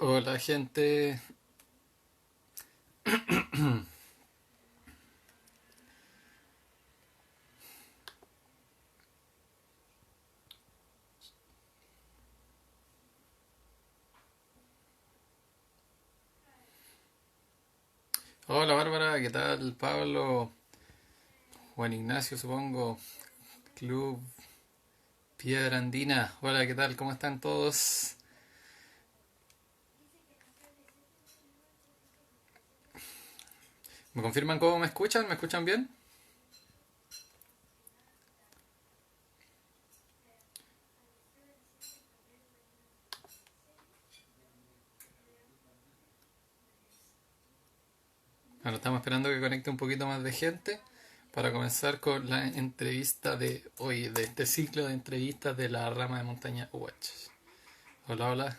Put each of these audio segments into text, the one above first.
Hola gente. Hola Bárbara, ¿qué tal? Pablo, Juan Ignacio supongo, Club Piedra Andina. Hola, ¿qué tal? ¿Cómo están todos? ¿Me confirman cómo me escuchan? ¿Me escuchan bien? Bueno, estamos esperando que conecte un poquito más de gente para comenzar con la entrevista de hoy, de este ciclo de entrevistas de la rama de montaña Watch. Hola, hola.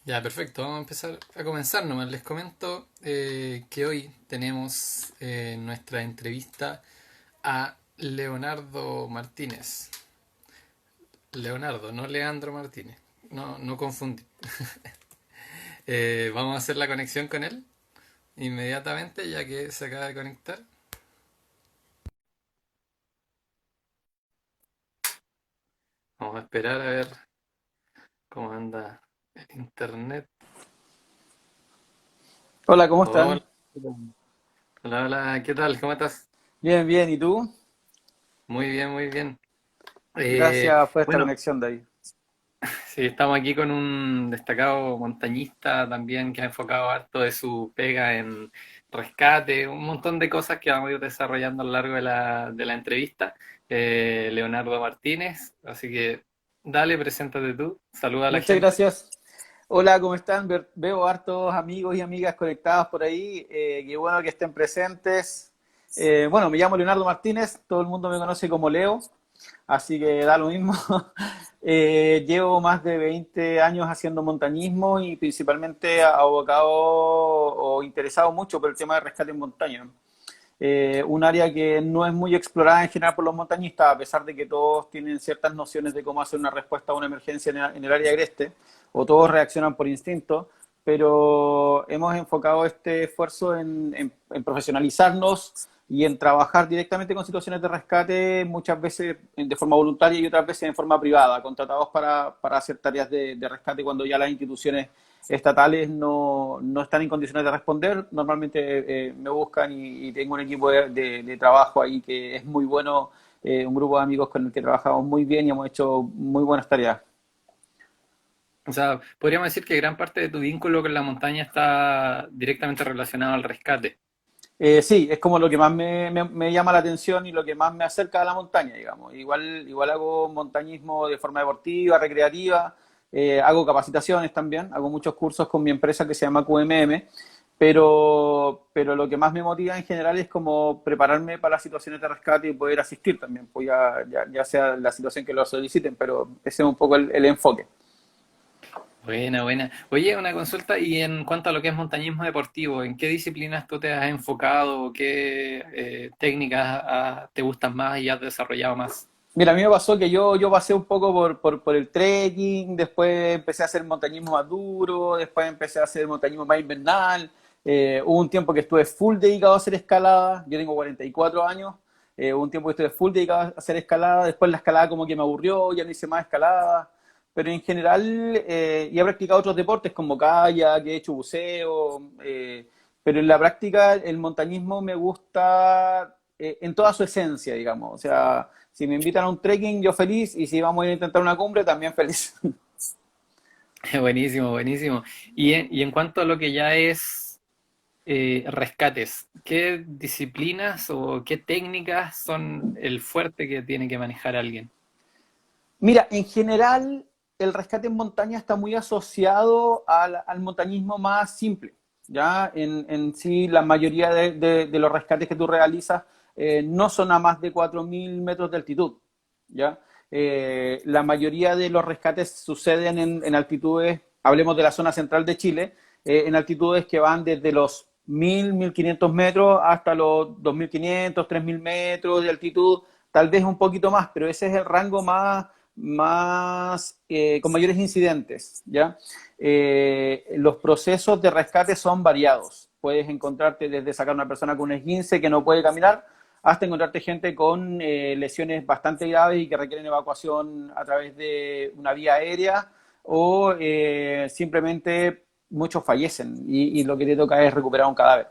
Ya, perfecto. Vamos a empezar a comenzar nomás. Les comento que hoy tenemos nuestra entrevista a Leonardo Martínez. Leonardo, no Leandro Martínez. No, no confundir. Vamos a hacer la conexión con él inmediatamente, ya que se acaba de conectar. Vamos a esperar a ver cómo anda el internet. Hola, ¿cómo Hola, están? hola, hola, ¿qué tal? ¿Cómo estás? Bien, bien, ¿y tú? Muy bien, muy bien. Eh, Gracias por esta bueno, conexión, David. sí, estamos aquí con un destacado montañista también que ha enfocado harto de su pega en rescate, un montón de cosas que vamos a ir desarrollando a lo largo de la entrevista. Leonardo Martínez, así que dale, preséntate tú, saluda a la Muchas gente. gracias. Hola, ¿cómo están? Veo hartos amigos y amigas conectados por ahí. Qué bueno que estén presentes. Bueno, me llamo Leonardo Martínez, todo el mundo me conoce como Leo, así que da lo mismo. Llevo más de 20 años haciendo montañismo y principalmente abocado o interesado mucho por el tema de rescate en montaña. Un área que no es muy explorada en general por los montañistas, a pesar de que todos tienen ciertas nociones de cómo hacer una respuesta a una emergencia en el área agreste, o todos reaccionan por instinto, pero hemos enfocado este esfuerzo en profesionalizarnos y en trabajar directamente con situaciones de rescate, muchas veces de forma voluntaria y otras veces en forma privada, contratados para hacer tareas de rescate cuando ya las instituciones estatales no están en condiciones de responder. Normalmente me buscan y tengo un equipo de trabajo ahí que es muy bueno, un grupo de amigos con el que trabajamos muy bien y hemos hecho muy buenas tareas. O sea, podríamos decir que gran parte de tu vínculo con la montaña está directamente relacionado al rescate. Sí, es como lo que más me llama la atención y lo que más me acerca a la montaña, digamos. Igual hago montañismo de forma deportiva, recreativa, hago capacitaciones también, hago muchos cursos con mi empresa que se llama QMM, pero lo que más me motiva en general es como prepararme para las situaciones de rescate y poder asistir también, pues ya sea la situación que lo soliciten, pero ese es un poco el enfoque. Buena, buena. Oye, una consulta, y en cuanto a lo que es montañismo deportivo, ¿en qué disciplinas tú te has enfocado? ¿Qué técnicas te gustan más y has desarrollado más? Mira, a mí me pasó que yo pasé un poco por el trekking, después empecé a hacer montañismo más duro, después empecé a hacer montañismo más invernal. Hubo un tiempo que estuve full dedicado a hacer escalada, yo tengo 44 años, hubo un tiempo que estuve full dedicado a hacer escalada, después la escalada como que me aburrió, ya no hice más escalada, pero en general, y he practicado otros deportes como kayak, he hecho buceo, pero en la práctica el montañismo me gusta en toda su esencia, digamos, o sea... Si me invitan a un trekking, yo feliz, y si vamos a ir a intentar una cumbre, también feliz. Buenísimo, buenísimo. Y en cuanto a lo que ya es rescates, ¿qué disciplinas o qué técnicas son el fuerte que tiene que manejar alguien? Mira, en general, el rescate en montaña está muy asociado al montañismo más simple. ¿Ya? En sí, la mayoría de los rescates que tú realizas no son a más de 4.000 metros de altitud. ¿Ya? La mayoría de los rescates suceden en altitudes, hablemos de la zona central de Chile, en altitudes que van desde los 1.500 metros hasta los 2.500, 3.000 metros de altitud, tal vez un poquito más, pero ese es el rango con mayores incidentes, ¿ya? Los procesos de rescate son variados. Puedes encontrarte desde sacar a una persona con un esguince que no puede caminar, hasta encontrarte gente con lesiones bastante graves y que requieren evacuación a través de una vía aérea, o simplemente muchos fallecen y lo que te toca es recuperar un cadáver.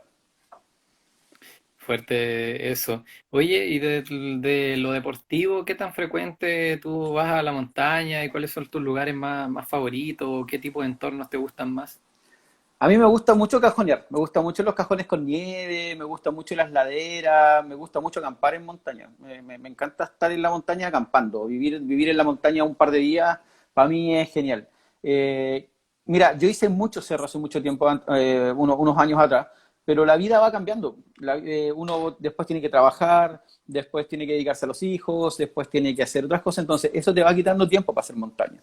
Fuerte eso. Oye, y de lo deportivo, ¿qué tan frecuente tú vas a la montaña y cuáles son tus lugares más favoritos? ¿Qué tipo de entornos te gustan más? A mí me gusta mucho cajonear, me gusta mucho los cajones con nieve, me gusta mucho las laderas, me gusta mucho acampar en montaña. Me encanta estar en la montaña acampando, vivir en la montaña un par de días, para mí es genial. Mira, yo hice muchos cerros hace mucho tiempo, unos años atrás, pero la vida va cambiando. Uno después tiene que trabajar, después tiene que dedicarse a los hijos, después tiene que hacer otras cosas, entonces eso te va quitando tiempo para hacer montaña.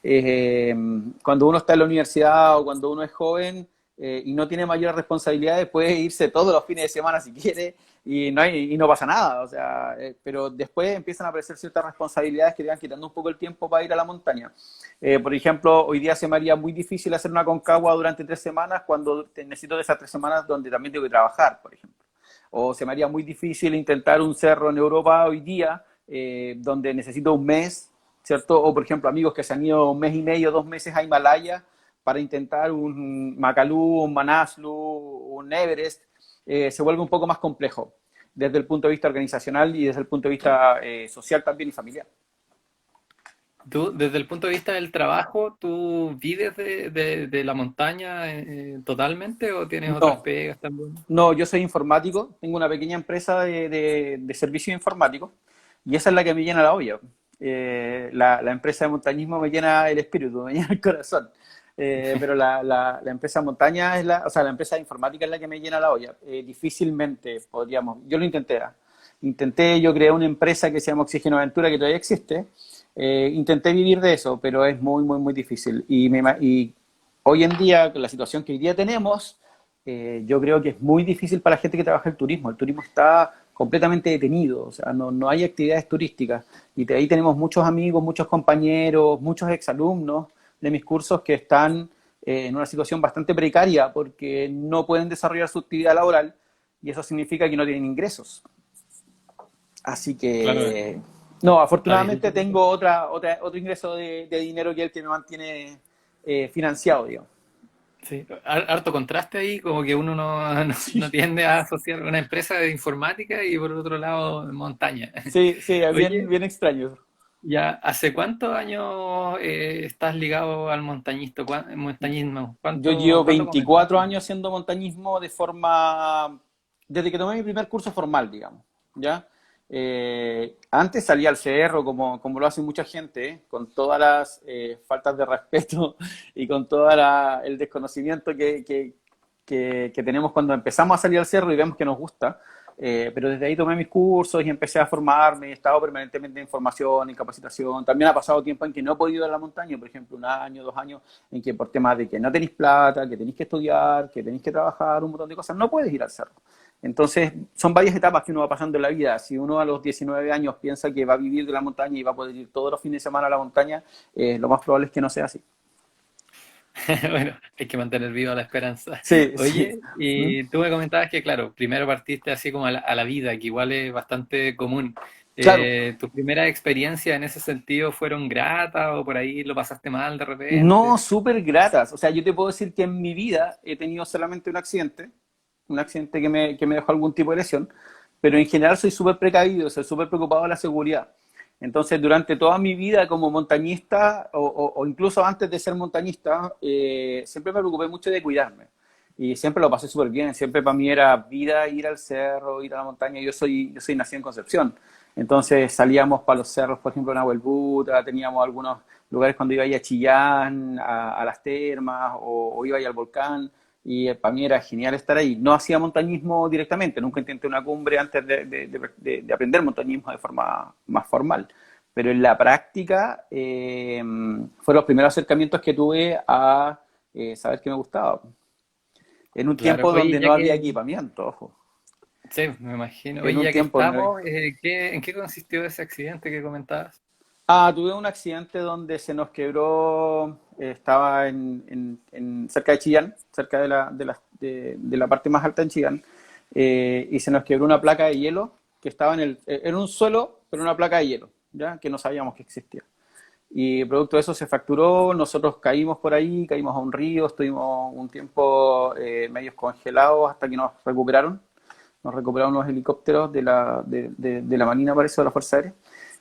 Eh, Cuando uno está en la universidad o cuando uno es joven y no tiene mayores responsabilidades, puede irse todos los fines de semana si quiere y no pasa nada. O sea, pero después empiezan a aparecer ciertas responsabilidades que te van quitando un poco el tiempo para ir a la montaña. Por ejemplo, hoy día se me haría muy difícil hacer una concagua durante 3 semanas cuando necesito de esas 3 semanas donde también tengo que trabajar, por ejemplo. O se me haría muy difícil intentar un cerro en Europa hoy día, donde necesito un mes, ¿cierto? O, por ejemplo, amigos que se han ido un mes y medio, 2 meses a Himalaya para intentar un Makalu, un Manaslu, un Everest, se vuelve un poco más complejo desde el punto de vista organizacional y desde el punto de vista social también y familiar. Tú, desde el punto de vista del trabajo, ¿tú vives de la montaña totalmente o tienes otras No, pegas también? no, yo soy informático, tengo una pequeña empresa de servicios informáticos y esa es la que me llena la olla. La empresa de montañismo me llena el espíritu, me llena el corazón. Pero la empresa de montaña o sea, la empresa de informática es la que me llena la olla. Difícilmente podríamos, yo lo intenté. Intenté, yo creé una empresa que se llama Oxígeno Aventura, que todavía existe. Intenté vivir de eso, pero es muy, muy, muy difícil. Y hoy en día, con la situación que hoy día tenemos, yo creo que es muy difícil para la gente que trabaja el turismo. El turismo está completamente detenido, o sea, no hay actividades turísticas. Y de ahí tenemos muchos amigos, muchos compañeros, muchos exalumnos de mis cursos que están en una situación bastante precaria porque no pueden desarrollar su actividad laboral y eso significa que no tienen ingresos. Así Claro, que, no, está afortunadamente difícil eso. tengo otro ingreso de dinero que es el que me mantiene financiado, digamos. Sí, harto contraste ahí, como que uno no tiende a asociar una empresa de informática y por otro lado montaña. Sí, sí, es bien, Oye, bien extraño. ya, ¿hace cuántos años estás ligado al montañismo? Yo llevo ¿Cuándo 24 comenzaste? años haciendo montañismo desde que tomé mi primer curso formal, digamos, ¿ya? Antes salía al cerro, como lo hace mucha gente, con todas las faltas de respeto y con todo el desconocimiento que tenemos cuando empezamos a salir al cerro y vemos que nos gusta. Pero desde ahí tomé mis cursos y empecé a formarme, he estado permanentemente en formación, en capacitación. También ha pasado tiempo en que no he podido ir a la montaña, por ejemplo, un año, 2 años, en que por temas de que no tenéis plata, que tenéis que estudiar, que tenéis que trabajar, un montón de cosas, no puedes ir al cerro. Entonces, son varias etapas que uno va pasando en la vida. Si uno a los 19 años piensa que va a vivir de la montaña y va a poder ir todos los fines de semana a la montaña, lo más probable es que no sea así. Bueno, hay que mantener viva la esperanza. Sí, sí. Oye, ¿Mm? y tú me comentabas que, claro, primero partiste así como a la vida, que igual es bastante común. Claro, ¿Tus primeras experiencias en ese sentido fueron gratas o por ahí lo pasaste mal de no repente? súper gratas. O sea, yo te puedo decir que en mi vida he tenido solamente un accidente que me dejó algún tipo de lesión, pero en general soy súper precavido, soy súper preocupado de la seguridad. Entonces, durante toda mi vida como montañista, o incluso antes de ser montañista, siempre me preocupé mucho de cuidarme. Y siempre lo pasé súper bien. Siempre para mí era vida ir al cerro, ir a la montaña. Yo soy nacido en Concepción. Entonces salíamos para los cerros, por ejemplo, en Abuelbuta, teníamos algunos lugares cuando iba ahí a Chillán, a las termas, o iba ahí al volcán y para mí era genial estar ahí. No hacía montañismo directamente, nunca intenté una cumbre antes de aprender montañismo de forma más formal, pero en la práctica fueron los primeros acercamientos que tuve a saber que me gustaba. en un Claro. tiempo Oye, donde ya no había que, equipamiento, ojo, sí, me imagino. en Oye, un ya que tiempo no había. estamos, ¿en qué consistió ese accidente que comentabas? Tuve un accidente donde se nos quebró, estaba cerca de Chillán, cerca de la parte más alta en Chillán, y se nos quebró una placa de hielo que estaba en un suelo, pero una placa de hielo, ¿ya? Que no sabíamos que existía. Y producto de eso se fracturó, nosotros caímos por ahí, caímos a un río, estuvimos un tiempo medios congelados hasta que nos recuperaron los helicópteros de la Marina, parece, de la Fuerza Aérea,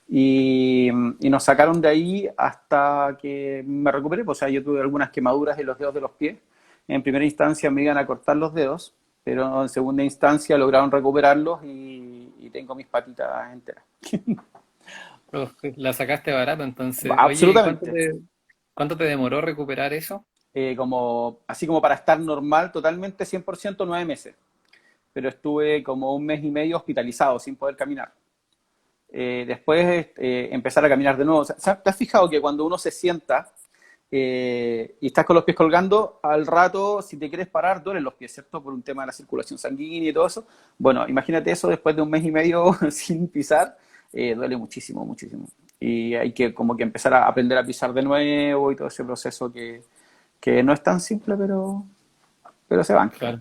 y nos sacaron de ahí hasta que me recuperé, pues, o sea, yo tuve algunas quemaduras en los dedos de los pies, en primera instancia me iban a cortar los dedos, pero en segunda instancia lograron recuperarlos y tengo mis patitas enteras. Uf, la sacaste barata, entonces. Oye, ¿y Absolutamente. cuánto te demoró recuperar eso? Así como para estar normal, totalmente 100%, 9 meses. Pero estuve como un mes y medio hospitalizado sin poder caminar. Después empezar a caminar de nuevo. O sea, ¿te has fijado que cuando uno se sienta y estás con los pies colgando, al rato, si te quieres parar, duelen los pies, ¿cierto? Por un tema de la circulación sanguínea y todo eso. Bueno, imagínate eso después de un mes y medio sin pisar, duele muchísimo, muchísimo. Y hay que como que empezar a aprender a pisar de nuevo y todo ese proceso que no es tan simple, pero se banca. Claro,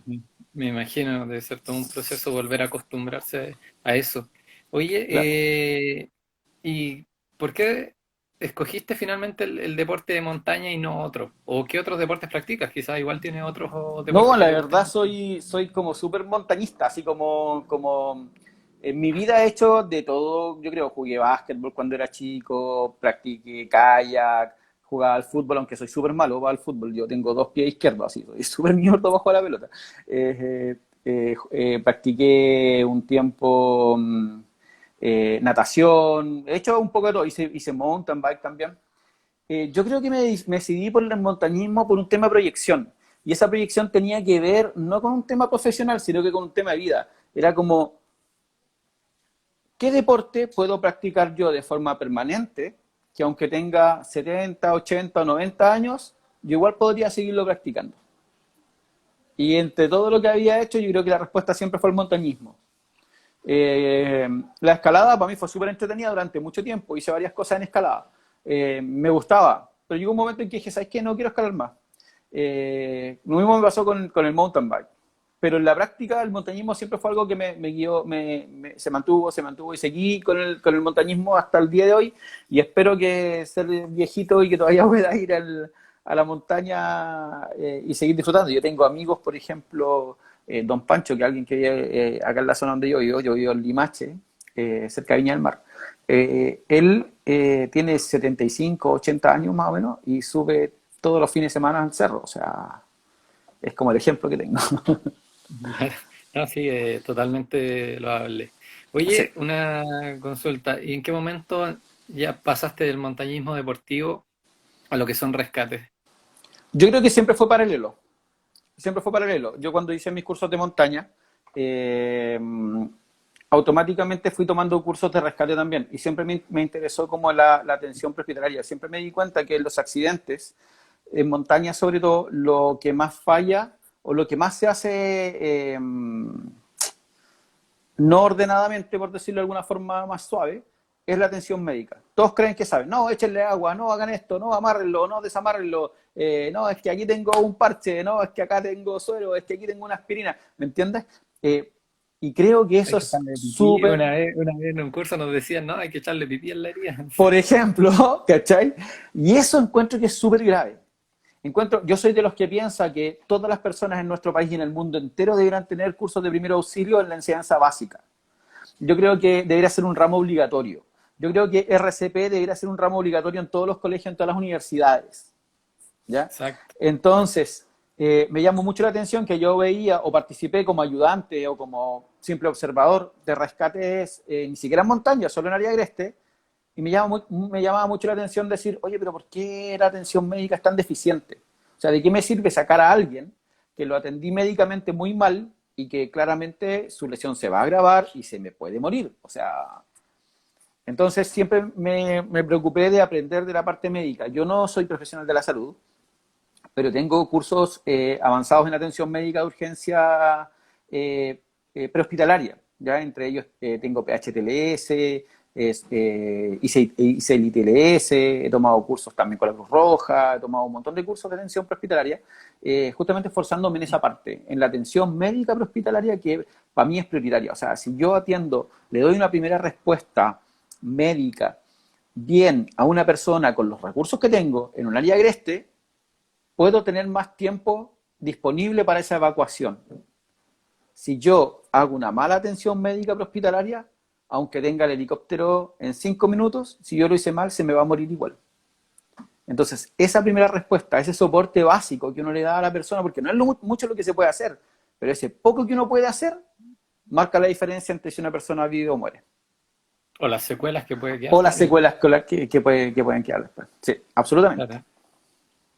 me imagino, debe ser todo un proceso volver a acostumbrarse a eso. Oye, Claro. ¿y por qué escogiste finalmente el deporte de montaña y no otro? ¿O qué otros deportes practicas? Quizás igual tienes otros No, deportes que la te gusten verdad mucho. soy como súper montañista, así como en mi vida he hecho de todo, yo creo, jugué básquetbol cuando era chico, practiqué kayak, jugaba al fútbol, aunque soy súper malo para el fútbol, yo tengo dos pies izquierdos, así, soy súper mierda bajo la pelota. Practiqué un tiempo natación, he hecho un poco de todo, hice mountain bike también. Yo creo que me decidí por el montañismo por un tema de proyección. Y esa proyección tenía que ver no con un tema profesional, sino que con un tema de vida. Era como, ¿qué deporte puedo practicar yo de forma permanente? Que aunque tenga 70, 80 o 90 años, yo igual podría seguirlo practicando. Y entre todo lo que había hecho, yo creo que la respuesta siempre fue el montañismo. La escalada para mí fue súper entretenida durante mucho tiempo, hice varias cosas en escalada. Me gustaba, pero llegó un momento en que dije, ¿sabes qué? No quiero escalar más. Lo mismo me pasó con el mountain bike. Pero en la práctica el montañismo siempre fue algo que me guió, se mantuvo y seguí con el montañismo hasta el día de hoy y espero que ser viejito y que todavía pueda ir a la montaña y seguir disfrutando. Yo tengo amigos, por ejemplo, Don Pancho, que es alguien que vive acá en la zona donde yo vivo en Limache, cerca de Viña del Mar. Él tiene 75, 80 años más o menos y sube todos los fines de semana al cerro, o sea, es como el ejemplo que tengo. Claro. No, sí, totalmente loable. Sí. Oye, una consulta. ¿Y en qué momento ya pasaste del montañismo deportivo a lo que son rescates? Yo creo que siempre fue paralelo. Yo cuando hice mis cursos de montaña, eh, automáticamente fui tomando cursos de rescate también y siempre me interesó como la atención prehospitalaria. Siempre me di cuenta que en los accidentes, en montaña sobre todo, lo que más falla o lo que más se hace no ordenadamente, por decirlo de alguna forma más suave, es la atención médica. Todos creen que saben, no, échenle agua, no hagan esto, no amárrenlo, no desamárrenlo, no, es que aquí tengo un parche, no, es que acá tengo suero, es que aquí tengo una aspirina, ¿me entiendes? Y creo que Hay eso que es echarle pipí. súper, Una vez en un curso nos decían, no, hay que echarle pipí en la herida. por ejemplo, ¿cachai? Y eso encuentro que es súper grave. Yo soy de los que piensa que todas las personas en nuestro país y en el mundo entero deberán tener cursos de primer auxilio en la enseñanza básica. Yo creo que debería ser un ramo obligatorio. Yo creo que RCP debería ser un ramo obligatorio en todos los colegios, en todas las universidades. ¿Ya? Exacto. Entonces, me llamó mucho la atención que yo veía o participé como ayudante o como simple observador de rescates, ni siquiera en montaña, solo en área agreste, y me llamaba mucho la atención decir, oye, pero ¿por qué la atención médica es tan deficiente? O sea, ¿de qué me sirve sacar a alguien que lo atendí médicamente muy mal y que claramente su lesión se va a agravar y se me puede morir? O sea, entonces siempre me preocupé de aprender de la parte médica. Yo no soy profesional de la salud, pero tengo cursos avanzados en atención médica de urgencia prehospitalaria, ¿ya? Entre ellos tengo PHTLS, ICLITLS, he tomado cursos también con la Cruz Roja, he tomado un montón de cursos de atención prehospitalaria, justamente esforzándome en esa parte, en la atención médica prehospitalaria, que para mí es prioritaria. O sea, si yo atiendo, le doy una primera respuesta médica bien a una persona con los recursos que tengo en un área agreste, puedo tener más tiempo disponible para esa evacuación. Si yo hago una mala atención médica prehospitalaria, aunque tenga el helicóptero en 5 minutos, si yo lo hice mal, se me va a morir igual. Entonces, esa primera respuesta, ese soporte básico que uno le da a la persona, porque no es mucho lo que se puede hacer, pero ese poco que uno puede hacer, marca la diferencia entre si una persona vive o muere. O las secuelas que puede quedar O las también. secuelas que pueden quedar después. Sí, absolutamente. Claro.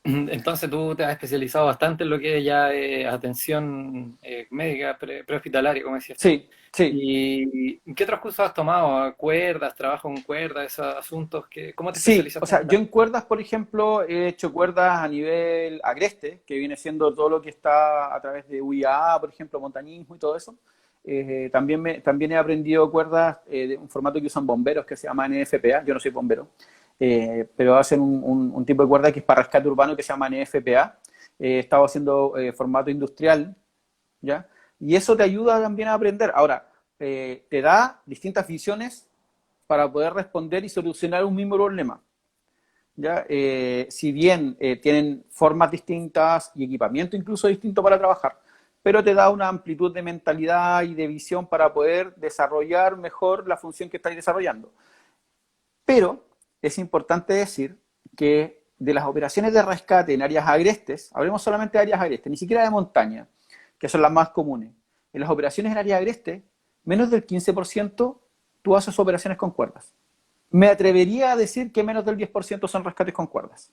Entonces tú te has especializado bastante en lo que es ya atención médica prehospitalaria, como decías tú. Sí, sí. ¿Y qué otros cursos has tomado? ¿Cuerdas? ¿Trabajo con cuerdas? ¿Esos asuntos? ¿Cómo te Sí, o especializaste en sea, yo esta? en cuerdas, por ejemplo, he hecho cuerdas a nivel agreste, que viene siendo todo lo que está a través de UIA, por ejemplo, montañismo y todo eso. También he aprendido cuerdas de un formato que usan bomberos que se llama NFPA. Yo no soy bombero, pero hacen un tipo de cuerda que es para rescate urbano que se llama NFPA. He estado haciendo formato industrial, ¿ya? Y eso te ayuda también a aprender. Ahora, te da distintas visiones para poder responder y solucionar un mismo problema. ¿Ya? Si bien tienen formas distintas y equipamiento incluso distinto para trabajar, pero te da una amplitud de mentalidad y de visión para poder desarrollar mejor la función que estáis desarrollando. Pero es importante decir que de las operaciones de rescate en áreas agrestes, hablemos solamente de áreas agrestes, ni siquiera de montaña, que son las más comunes. En las operaciones en áreas agrestes, menos del 15% tú haces operaciones con cuerdas. Me atrevería a decir que menos del 10% son rescates con cuerdas.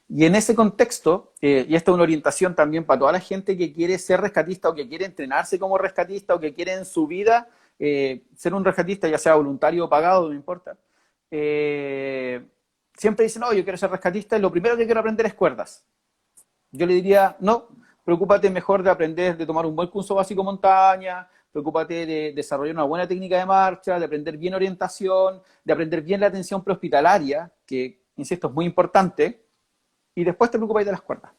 Y en ese contexto, y esta es una orientación también para toda la gente que quiere ser rescatista o que quiere entrenarse como rescatista o que quiere en su vida ser un rescatista, ya sea voluntario o pagado, no importa. Siempre dicen, no, yo quiero ser rescatista y lo primero que quiero aprender es cuerdas. Yo le diría, no, preocúpate mejor de aprender, de tomar un buen curso básico montaña, preocúpate de desarrollar una buena técnica de marcha, de aprender bien orientación, de aprender bien la atención prehospitalaria, que, insisto, es muy importante, y después te preocupes de las cuerdas.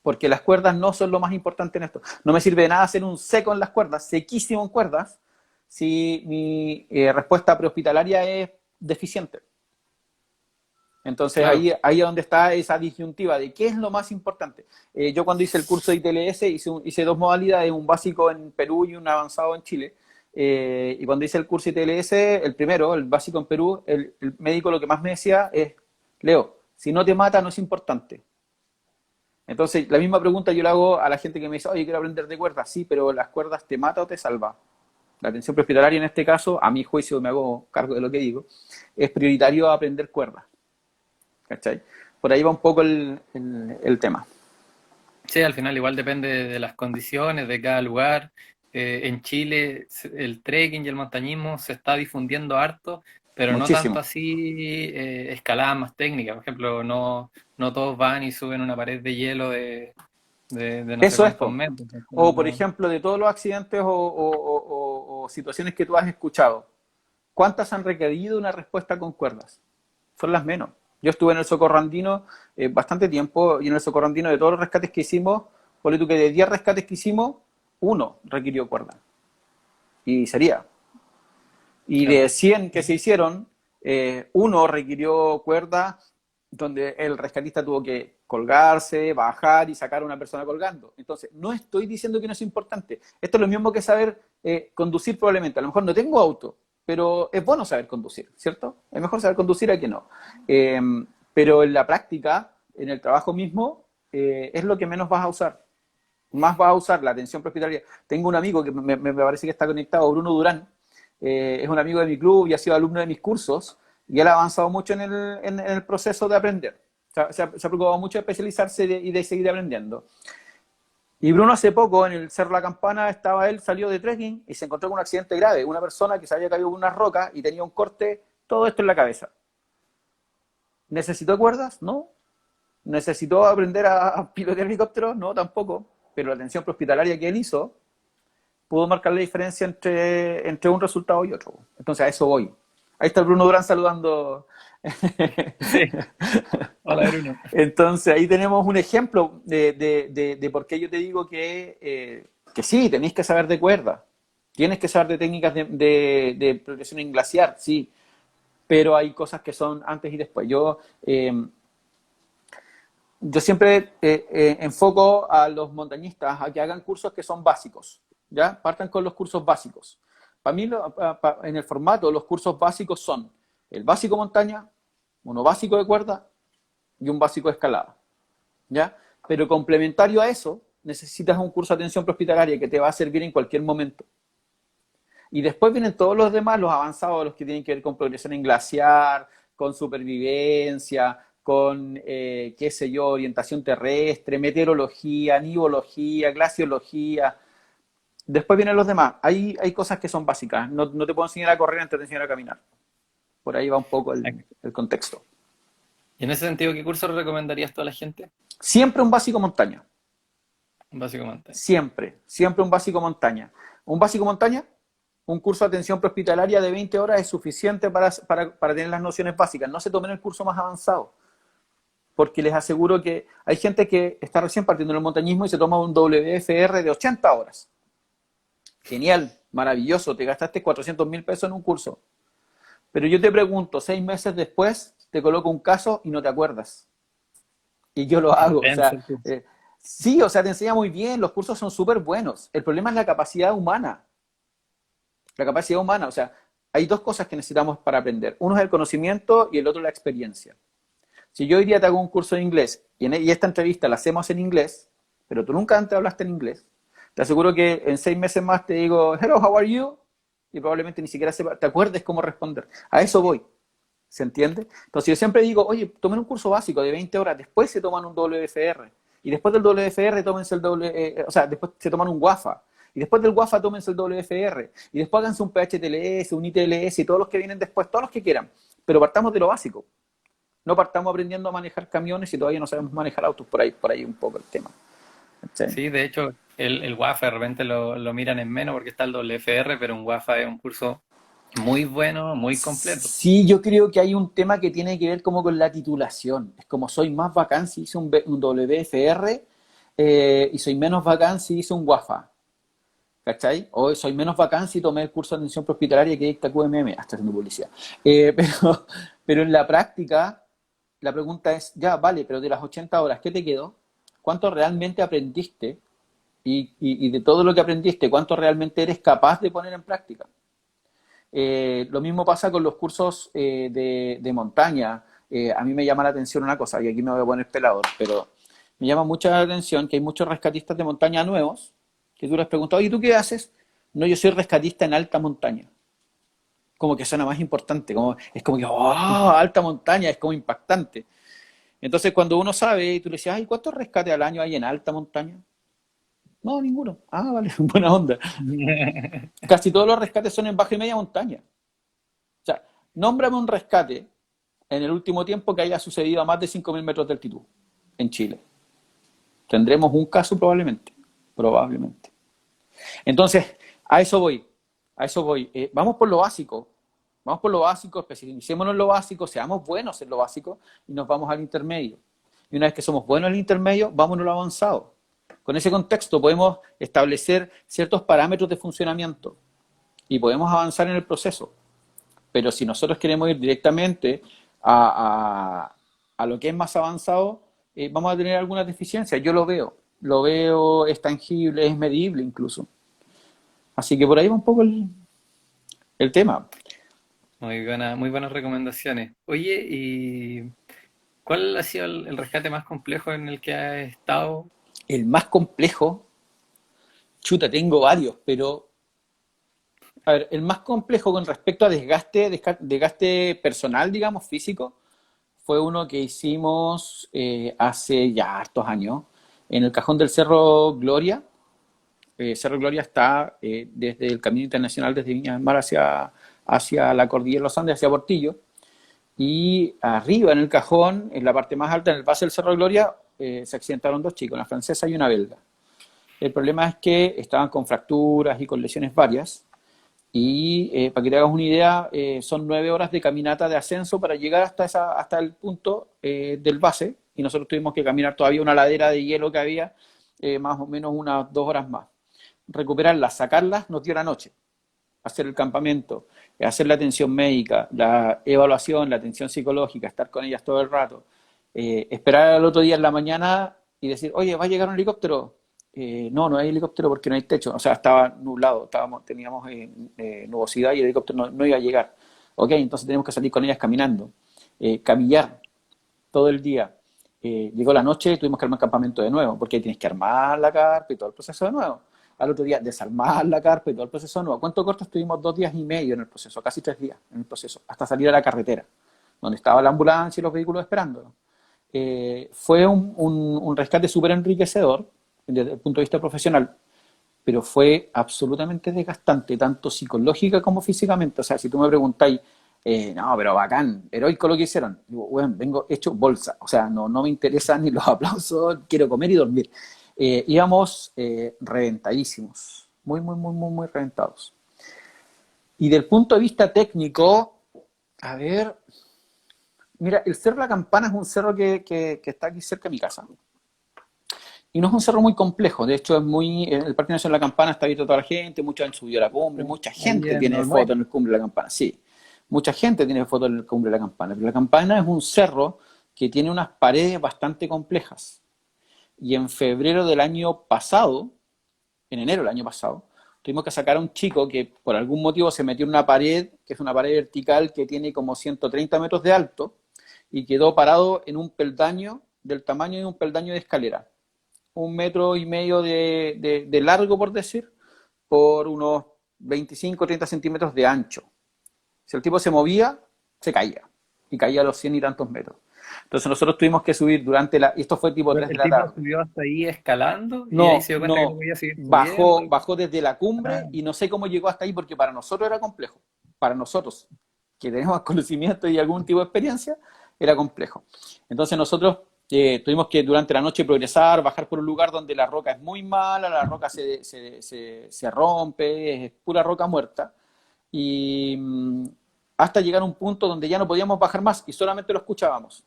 Porque las cuerdas no son lo más importante en esto. No me sirve de nada hacer un seco en las cuerdas, sequísimo en cuerdas, si mi respuesta prehospitalaria es deficiente. Entonces Claro. ahí es donde está esa disyuntiva de qué es lo más importante. Yo cuando hice el curso de ITLS hice dos modalidades, un básico en Perú y un avanzado en Chile. Y cuando hice el curso de ITLS, el primero, el básico en Perú, el médico lo que más me decía es, Leo, si no te mata no es importante. Entonces la misma pregunta yo le hago a la gente que me dice, oye, quiero aprender de cuerdas. Sí, pero ¿las cuerdas te mata o te salva? La atención prehospitalaria en este caso, a mi juicio, me hago cargo de lo que digo, es prioritario aprender cuerdas. ¿Cachai? Por ahí va un poco el tema. Sí, al final igual depende de las condiciones de cada lugar. En Chile el trekking y el montañismo se está difundiendo harto, pero no tanto Muchísimo. así escaladas más técnicas. Por ejemplo, no todos van y suben una pared de hielo de no sé Eso es, cuántos po. metros. Entonces, O, por ejemplo, de todos los accidentes o situaciones que tú has escuchado, ¿cuántas han requerido una respuesta con cuerdas? Son las menos. Yo estuve en el Socorro Andino bastante tiempo y en el Socorro Andino de todos los rescates que hicimos, ponle tú que de 10 rescates que hicimos, uno requirió cuerda. Y sería. Y claro. de 100 que se hicieron, uno requirió cuerda donde el rescatista tuvo que colgarse, bajar y sacar a una persona colgando. Entonces, no estoy diciendo que no es importante. Esto es lo mismo que saber conducir probablemente. A lo mejor no tengo auto, pero es bueno saber conducir, ¿cierto? Es mejor saber conducir a que no. Eh, pero en la práctica, en el trabajo mismo, es lo que menos vas a usar. Más vas a usar la atención prehospitalaria. Tengo un amigo que me parece que está conectado, Bruno Durán, es un amigo de mi club y ha sido alumno de mis cursos, y él ha avanzado mucho en el proceso de aprender. Se ha preocupado mucho de especializarse y de seguir aprendiendo. Y Bruno hace poco, en el Cerro La Campana, salió de trekking y se encontró con un accidente grave. Una persona que se había caído con unas rocas y tenía un corte, todo esto en la cabeza. ¿Necesitó cuerdas? No. ¿Necesitó aprender a pilotear helicópteros? No, tampoco. Pero la atención prehospitalaria que él hizo pudo marcar la diferencia entre un resultado y otro. Entonces a eso voy. Ahí está Bruno Durán saludando. Sí, hola Bruno. Entonces ahí tenemos un ejemplo de por qué yo te digo que sí, tenéis que saber de cuerda, tienes que saber de técnicas de progresión en glaciar, sí, pero hay cosas que son antes y después. Yo siempre enfoco a los montañistas a que hagan cursos que son básicos, ¿ya? Partan con los cursos básicos. Para mí, en el formato, los cursos básicos son el básico montaña, uno básico de cuerda y un básico de escalada, ¿ya? Pero complementario a eso, necesitas un curso de atención prehospitalaria que te va a servir en cualquier momento. Y después vienen todos los demás, los avanzados, los que tienen que ver con progresión en glaciar, con supervivencia, con, qué sé yo, orientación terrestre, meteorología, nivología, glaciología. Después vienen los demás. Hay cosas que son básicas. No te puedo enseñar a correr antes de enseñar a caminar. Por ahí va un poco el contexto. Y en ese sentido, ¿qué curso le recomendarías a toda la gente? Siempre un básico montaña. Básicamente. Siempre un básico montaña. Un básico montaña, un curso de atención prehospitalaria de 20 horas es suficiente para tener las nociones básicas. No se tomen el curso más avanzado, porque les aseguro que hay gente que está recién partiendo en el montañismo y se toma un WFR de 80 horas. Genial, maravilloso, te gastaste 400.000 pesos en un curso. Pero yo te pregunto, 6 meses después, te coloco un caso y no te acuerdas. Y yo lo hago. O sea, sí, o sea, te enseña muy bien, los cursos son súper buenos. El problema es la capacidad humana. La capacidad humana, o sea, hay dos cosas que necesitamos para aprender. Uno es el conocimiento y el otro la experiencia. Si yo hoy día te hago un curso de inglés y esta entrevista la hacemos en inglés, pero tú nunca antes hablaste en inglés, te aseguro que en 6 meses más te digo, hello, how are you? Y probablemente ni siquiera te acuerdes cómo responder. A eso voy. ¿Se entiende? Entonces yo siempre digo, oye, tomen un curso básico de 20 horas, después se toman un WFR. Y después del WFR tómense o sea, después se toman un WAFA. Y después del WAFA tómense el WFR. Y después háganse un PHTLS, un ITLS y todos los que vienen después, todos los que quieran. Pero partamos de lo básico. No partamos aprendiendo a manejar camiones y todavía no sabemos manejar autos, por ahí un poco el tema. ¿Sí? Sí, de hecho, el WAFA de repente lo miran en menos porque está el WFR, pero un WAFA es un curso muy bueno, muy completo. Sí, yo creo que hay un tema que tiene que ver como con la titulación. Es como soy más bacán si hice un WFR y soy menos bacán si hice un WAFA. ¿Cachai? O soy menos bacán si tomé el curso de atención prehospitalaria que dicta QMM, hasta haciendo publicidad. Pero en la práctica, la pregunta es, ya, vale, pero de las 80 horas, ¿qué te quedó? ¿Cuánto realmente aprendiste? Y de todo lo que aprendiste, ¿cuánto realmente eres capaz de poner en práctica? Lo mismo pasa con los cursos de montaña. A mí me llama la atención una cosa, y aquí me voy a poner pelador, pero me llama mucha la atención que hay muchos rescatistas de montaña nuevos que tú les preguntas, oye, ¿tú qué haces? No, yo soy rescatista en alta montaña. Como que suena más importante, es como que, oh, alta montaña, es como impactante. Entonces, cuando uno sabe y tú le dices, ay, ¿cuántos rescates al año hay en alta montaña? No, ninguno. Ah, vale, buena onda. Casi todos los rescates son en baja y media montaña. O sea, nómbrame un rescate en el último tiempo que haya sucedido a más de 5.000 metros de altitud en Chile. Tendremos un caso probablemente. Probablemente. Entonces, a eso voy. A eso voy. Vamos por lo básico. Vamos por lo básico, especialicémonos en lo básico, seamos buenos en lo básico y nos vamos al intermedio. Y una vez que somos buenos en el intermedio, vámonos a lo avanzado. Con ese contexto podemos establecer ciertos parámetros de funcionamiento y podemos avanzar en el proceso. Pero si nosotros queremos ir directamente a lo que es más avanzado, vamos a tener algunas deficiencias. Yo lo veo, es tangible, es medible incluso. Así que por ahí va un poco el tema. Muy buenas recomendaciones. Oye, ¿y cuál ha sido el rescate más complejo en el que has estado? El más complejo, chuta, tengo varios, pero a ver, el más complejo con respecto a desgaste personal, digamos, físico, fue uno que hicimos hace ya hartos años, en el cajón del Cerro Gloria. Cerro Gloria está desde el Camino Internacional, desde Viña del Mar hacia la Cordillera de los Andes, hacia Portillo. y arriba en el cajón, en la parte más alta, en el base del Cerro de Gloria, se accidentaron dos chicos, una francesa y una belga. El problema es que estaban con fracturas y con lesiones varias. Y para que te hagas una idea, son 9 horas de caminata de ascenso para llegar hasta el punto del base. Y nosotros tuvimos que caminar todavía una ladera de hielo que había, más o menos unas 2 horas más. Recuperarlas, sacarlas, nos dio la noche. Hacer el campamento, hacer la atención médica, la evaluación, la atención psicológica, estar con ellas todo el rato. Esperar al otro día en la mañana y decir, oye, ¿va a llegar un helicóptero? No, no hay helicóptero porque no hay techo. O sea, estaba nublado, teníamos nubosidad y el helicóptero no iba a llegar. Ok, entonces tenemos que salir con ellas caminando. Camillar todo el día. Llegó la noche y tuvimos que armar campamento de nuevo, porque ahí tienes que armar la carpa y todo el proceso de nuevo. Al otro día desarmar la carpa y todo el proceso de nuevo. ¿Cuánto corto estuvimos? 2 días y medio en el proceso, casi 3 días en el proceso, hasta salir a la carretera, donde estaba la ambulancia y los vehículos esperando. Fue un rescate súper enriquecedor desde el punto de vista profesional, pero fue absolutamente desgastante, tanto psicológica como físicamente. O sea, si tú me preguntáis, no, pero bacán, heroico lo que hicieron, digo, bueno, vengo hecho bolsa, o sea, no me interesan ni los aplausos, quiero comer y dormir. Íbamos reventadísimos, muy, muy, muy, muy, muy reventados. Y del punto de vista técnico, a ver, mira, el Cerro La Campana es un cerro que está aquí cerca de mi casa. Y no es un cerro muy complejo, de hecho es muy, el Parque Nacional de la Campana está abierto a toda la gente, muchos han subido a la cumbre, mucha Ahí gente en tiene fotos Olmué. en el cumbre de la Campana, sí, mucha gente tiene fotos en el cumbre de la Campana, pero la Campana es un cerro que tiene unas paredes bastante complejas. Y en febrero del año pasado, en enero del año pasado, tuvimos que sacar a un chico que por algún motivo se metió en una pared, que es una pared vertical que tiene como 130 metros de alto, y quedó parado en un peldaño del tamaño de un peldaño de escalera. 1,5 metros de largo, por decir, por unos 25 o 30 centímetros de ancho. Si el tipo se movía, se caía. Y caía a los 100 y tantos metros. Entonces nosotros tuvimos que subir durante la... Y esto fue tipo 3 de El la tipo tarde. subió hasta ahí escalando y ahí No, se dio cuenta que no no. podía seguir Bajó, subiendo. bajó desde la Ah, cumbre y no sé cómo llegó hasta ahí porque para nosotros era complejo. Para nosotros, que tenemos conocimiento y algún tipo de experiencia, era complejo. Entonces nosotros tuvimos que durante la noche progresar, bajar por un lugar donde la roca es muy mala, la roca se rompe, es pura roca muerta. Y hasta llegar a un punto donde ya no podíamos bajar más y solamente lo escuchábamos.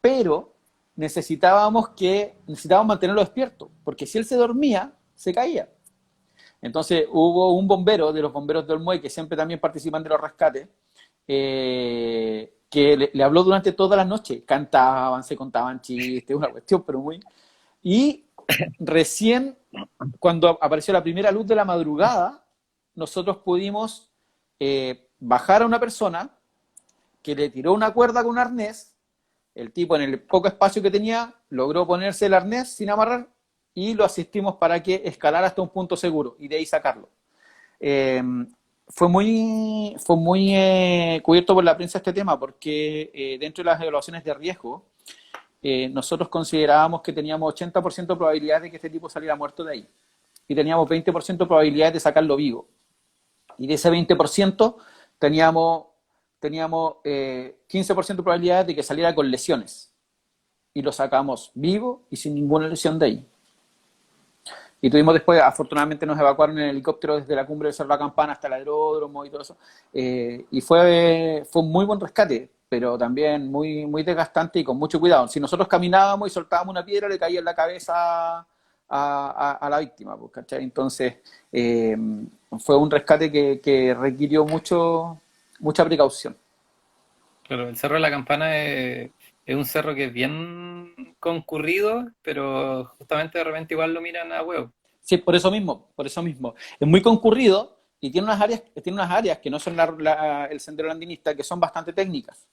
Pero necesitábamos mantenerlo despierto, porque si él se dormía, se caía. Entonces hubo un bombero de los bomberos del Olmué, que siempre también participan de los rescates, que le habló durante toda la noche. Cantaban, se contaban chistes, una cuestión, pero muy... Y recién, cuando apareció la primera luz de la madrugada, nosotros pudimos bajar a una persona que le tiró una cuerda con un arnés. El tipo, en el poco espacio que tenía, logró ponerse el arnés sin amarrar y lo asistimos para que escalara hasta un punto seguro y de ahí sacarlo. Eh, fue muy cubierto por la prensa este tema porque dentro de las evaluaciones de riesgo, nosotros considerábamos que teníamos 80% de probabilidad de que este tipo saliera muerto de ahí y teníamos 20% de probabilidad de sacarlo vivo. Y de ese 20% teníamos 15% de probabilidad de que saliera con lesiones. Y lo sacamos vivo y sin ninguna lesión de ahí. Y tuvimos después, afortunadamente nos evacuaron en helicóptero desde la cumbre de Cerro La Campana hasta el aeródromo y todo eso. Y fue un muy buen rescate, pero también muy, muy desgastante y con mucho cuidado. Si nosotros caminábamos y soltábamos una piedra, le caía en la cabeza a la víctima, pues, ¿cachai? Entonces, fue un rescate que requirió mucha precaución. pero el Cerro de la Campana es un cerro que es bien concurrido, pero justamente de repente igual lo miran a huevo. Sí, por eso mismo, por eso mismo. Es muy concurrido y tiene unas áreas que no son el sendero andinista, que son bastante técnicas.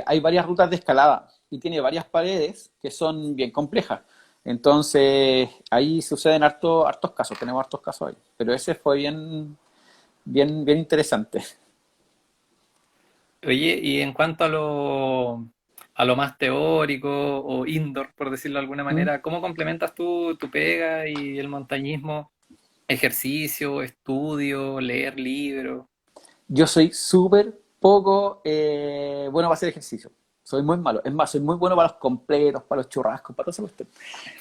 Hay varias rutas de escalada y tiene varias paredes que son bien complejas. Entonces, ahí suceden hartos casos, tenemos hartos casos ahí. Pero ese fue bien, bien, bien interesante. Oye, y en cuanto a lo más teórico o indoor, por decirlo de alguna ¿Mm? manera, ¿cómo complementas tú tu pega y el montañismo? Ejercicio, estudio, leer libros. Yo soy súper poco bueno para hacer ejercicio. Soy muy malo. Es más, soy muy bueno para los completos, para los churrascos, para todo eso.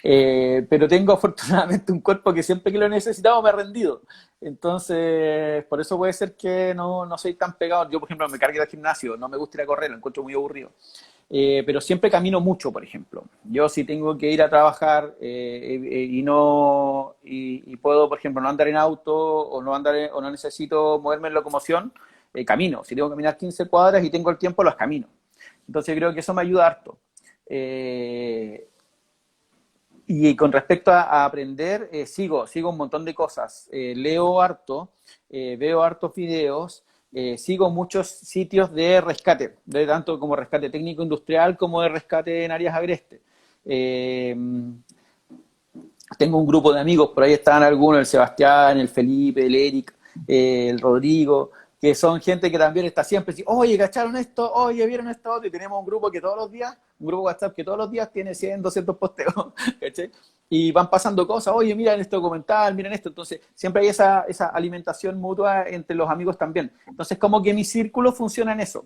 Pero tengo afortunadamente un cuerpo que siempre que lo he necesitado me ha rendido. Entonces, por eso puede ser que no soy tan pegado. Yo, por ejemplo, me cargué al gimnasio, no me gusta ir a correr, lo encuentro muy aburrido. Pero siempre camino mucho, por ejemplo. Yo si tengo que ir a trabajar y puedo, por ejemplo, no andar en auto o no necesito moverme en locomoción, camino. Si tengo que caminar 15 cuadras y tengo el tiempo, los camino. Entonces creo que eso me ayuda harto. Y con respecto a aprender, sigo un montón de cosas. Leo harto, veo hartos videos, sigo muchos sitios de rescate, de tanto como rescate técnico industrial como de rescate en áreas agrestes. Tengo un grupo de amigos, por ahí están algunos, el Sebastián, el Felipe, el Eric, el Rodrigo, que son gente que también está siempre así, oye, ¿cacharon esto? Oye, ¿vieron esto otro? Y tenemos un grupo que todos los días, un grupo WhatsApp que todos los días tiene 100, 200 posteos, ¿cachai? Y van pasando cosas, oye, miren este documental, miren esto. Entonces, siempre hay esa alimentación mutua entre los amigos también. Entonces, como que mi círculo funciona en eso.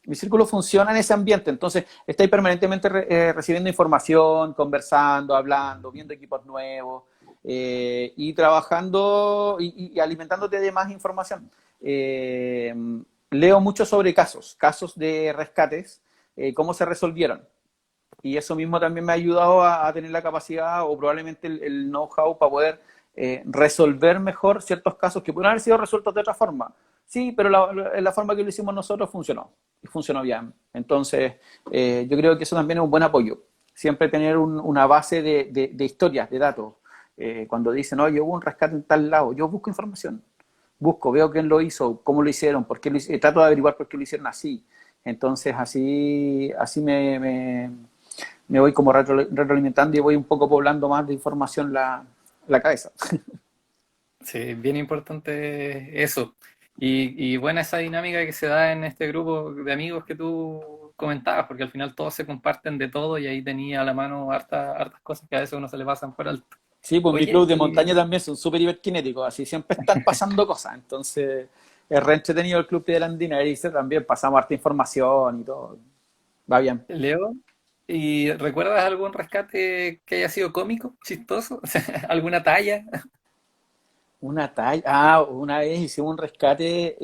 Mi círculo funciona en ese ambiente, entonces estáis permanentemente recibiendo información, conversando, hablando, viendo equipos nuevos y trabajando y alimentándote de más información. Leo mucho sobre casos de rescates, cómo se resolvieron. Y eso mismo también me ha ayudado a tener la capacidad o probablemente el know-how para poder resolver mejor ciertos casos que pudieron haber sido resueltos de otra forma. Sí, pero la forma que lo hicimos nosotros funcionó, y funcionó bien. Entonces, yo creo que eso también es un buen apoyo. Siempre tener una base de historias, de datos. Cuando dicen, oye, hubo un rescate en tal lado, yo busco información. Veo quién lo hizo, cómo lo hicieron, por qué lo hicieron, trato de averiguar por qué lo hicieron así. Entonces, así me voy como retroalimentando y voy un poco poblando más de información la cabeza. Sí, bien importante eso. Y buena esa dinámica que se da en este grupo de amigos que tú comentabas, porque al final todos se comparten de todo y ahí tenía a la mano hartas cosas que a veces a uno se le pasan por alto. Sí, pues mi Oye, club de montaña también son súper hiperkinéticos, así siempre están pasando cosas. Entonces, es re entretenido el club de la Andina y también pasamos harta información y todo. Va bien. Leo, ¿y recuerdas algún rescate que haya sido cómico, chistoso? O sea, ¿alguna talla? Una talla. Ah, una vez hicimos un rescate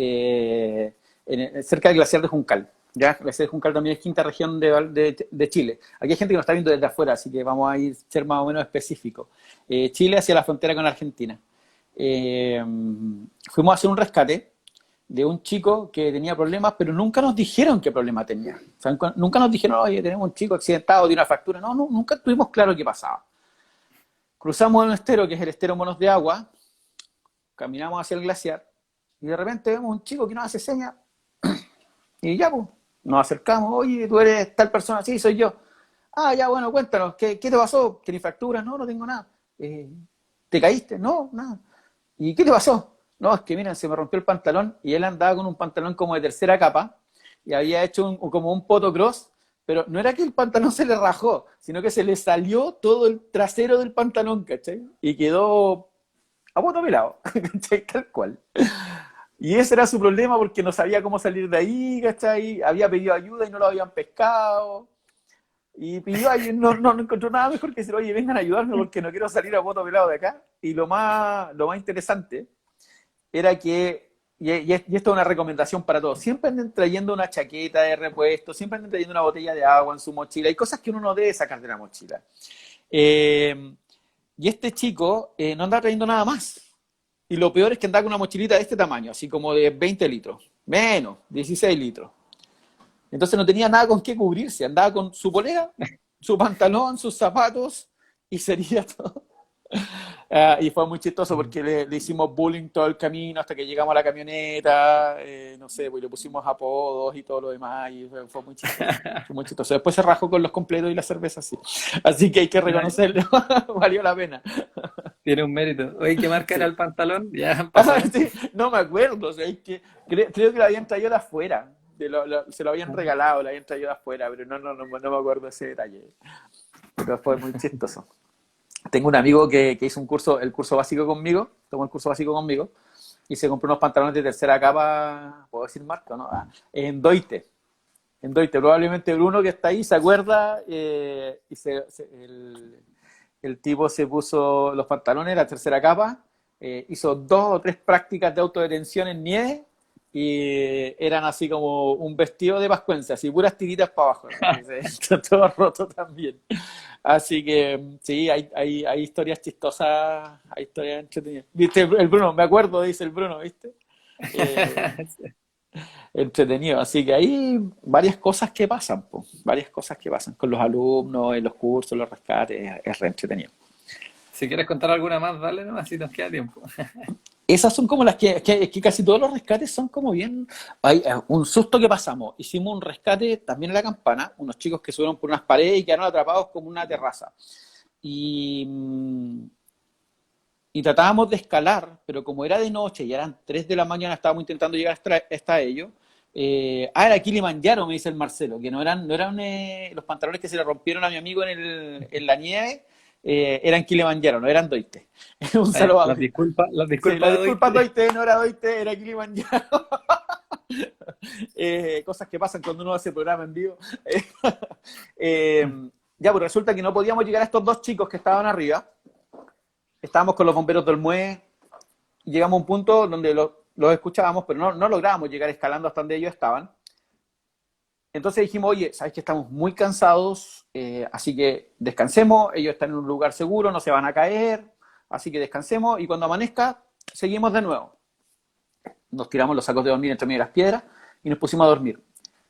cerca del glaciar de Juncal. Ya, el glaciar de Juncal también es quinta región de Chile. Aquí hay gente que nos está viendo desde afuera, así que vamos a ir ser más o menos específicos. Chile hacia la frontera con Argentina. Fuimos a hacer un rescate de un chico que tenía problemas, pero nunca nos dijeron qué problema tenía. O sea, nunca nos dijeron, oye, tenemos un chico accidentado, tiene una fractura. No, nunca tuvimos claro qué pasaba. Cruzamos un estero, que es el estero Monos de Agua, caminamos hacia el glaciar y de repente vemos un chico que nos hace señas y ya, pues, nos acercamos, oye, tú eres tal persona, sí, soy yo. Ah, ya, bueno, cuéntanos, ¿qué te pasó? ¿Tienes fracturas? No, no tengo nada. ¿Te caíste? No, nada. ¿Y qué te pasó? No, es que miren, se me rompió el pantalón y él andaba con un pantalón como de tercera capa y había hecho como un potocross, pero no era que el pantalón se le rajó, sino que se le salió todo el trasero del pantalón, ¿cachai? Y quedó a poto pelado, ¿cachai? Tal cual. Y ese era su problema porque no sabía cómo salir de ahí, ¿cachai? Había pedido ayuda y no lo habían pescado. Y pidió ayuda, no encontró nada mejor que decir, oye, vengan a ayudarme porque no quiero salir a poto pelado de acá. Y lo más interesante era que, y esto es una recomendación para todos, siempre anden trayendo una chaqueta de repuesto, siempre anden trayendo una botella de agua en su mochila. Hay cosas que uno no debe sacar de la mochila. Y este chico no andaba trayendo nada más. Y lo peor es que andaba con una mochilita de este tamaño, así como de 20 litros. Menos, 16 litros. Entonces no tenía nada con qué cubrirse. Andaba con su polera, su pantalón, sus zapatos y sería todo. Y fue muy chistoso porque le hicimos bullying todo el camino hasta que llegamos a la camioneta, no sé, pues le pusimos apodos y todo lo demás y fue muy chistoso. Fue muy chistoso. Después se rajó con los completos y la cerveza, sí. Así que hay que reconocerlo, valió la pena. Tiene un mérito. Oye, ¿qué marca era Sí. el pantalón? Ya pasó. Sí, no me acuerdo, o sea, es que creo que lo habían traído de afuera, se lo habían regalado, lo habían traído de afuera, pero no me acuerdo ese detalle. Pero fue muy chistoso. Tengo un amigo que hizo el curso básico conmigo, tomó el curso básico conmigo, y se compró unos pantalones de tercera capa, ¿puedo decir marca, no? En Doite. En Doite, probablemente Bruno que está ahí se acuerda y el tipo se puso los pantalones, la tercera capa, hizo 2 o 3 prácticas de autodetención en nieve y eran así como un vestido de pascuense, así puras tiritas para abajo, ¿no? Está todo roto también. Así que sí, hay historias chistosas, hay historias entretenidas. ¿Viste el Bruno? Me acuerdo, dice el Bruno, ¿viste? Eh, Entretenido. Así que hay varias cosas que pasan, po, varias cosas que pasan con los alumnos, en los cursos, los rescates, es re entretenido. Si quieres contar alguna más, dale nomás, si nos queda tiempo. Esas son como las que casi todos los rescates son como bien. Hay un susto que pasamos. Hicimos un rescate también en La Campana, unos chicos que subieron por unas paredes y quedaron atrapados como una terraza. Y, y tratábamos de escalar, pero como era de noche y eran 3 de la mañana, estábamos intentando llegar hasta ellos. Era Kilimanjaro, me dice el Marcelo, que no eran los pantalones que se le rompieron a mi amigo en la nieve, eran Kilimanjaro, no eran Doite. Un saludo a Las sí, disculpas la de disculpa Doite. Doite, no era Doite, era Kilimanjaro. Cosas que pasan cuando uno hace programa en vivo. Ya, pues resulta que no podíamos llegar a estos 2 chicos que estaban arriba. Estábamos con los bomberos del MUE y llegamos a un punto donde los escuchábamos, pero no lográbamos llegar escalando hasta donde ellos estaban. Entonces dijimos, oye, sabes que estamos muy cansados, así que descansemos, ellos están en un lugar seguro, no se van a caer, así que descansemos y cuando amanezca, seguimos de nuevo. Nos tiramos los sacos de dormir entre medio de las piedras y nos pusimos a dormir.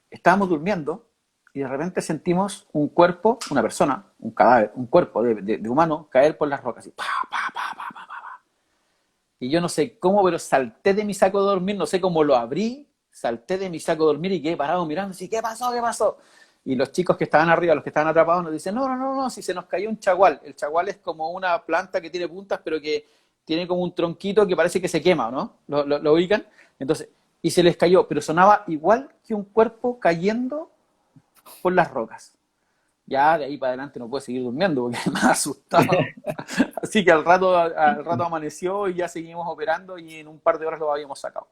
Estábamos durmiendo y de repente sentimos un cuerpo, una persona, un cadáver, un cuerpo de humano caer por las rocas. Y, pa, pa, pa, pa, pa, pa, pa. Y yo no sé cómo, pero salté de mi saco de dormir, no sé cómo lo abrí, salté de mi saco de dormir y quedé parado mirando así, ¿qué pasó? ¿Qué pasó? Y los chicos que estaban arriba, los que estaban atrapados, nos dicen, no, si se nos cayó un chagual. El chagual es como una planta que tiene puntas, pero que tiene como un tronquito que parece que se quema, ¿no? ¿Lo ubican? Entonces, y se les cayó, pero sonaba igual que un cuerpo cayendo por las rocas. Ya de ahí para adelante no pude seguir durmiendo porque me ha asustado. Así que al rato amaneció y ya seguimos operando y en un par de horas lo habíamos sacado.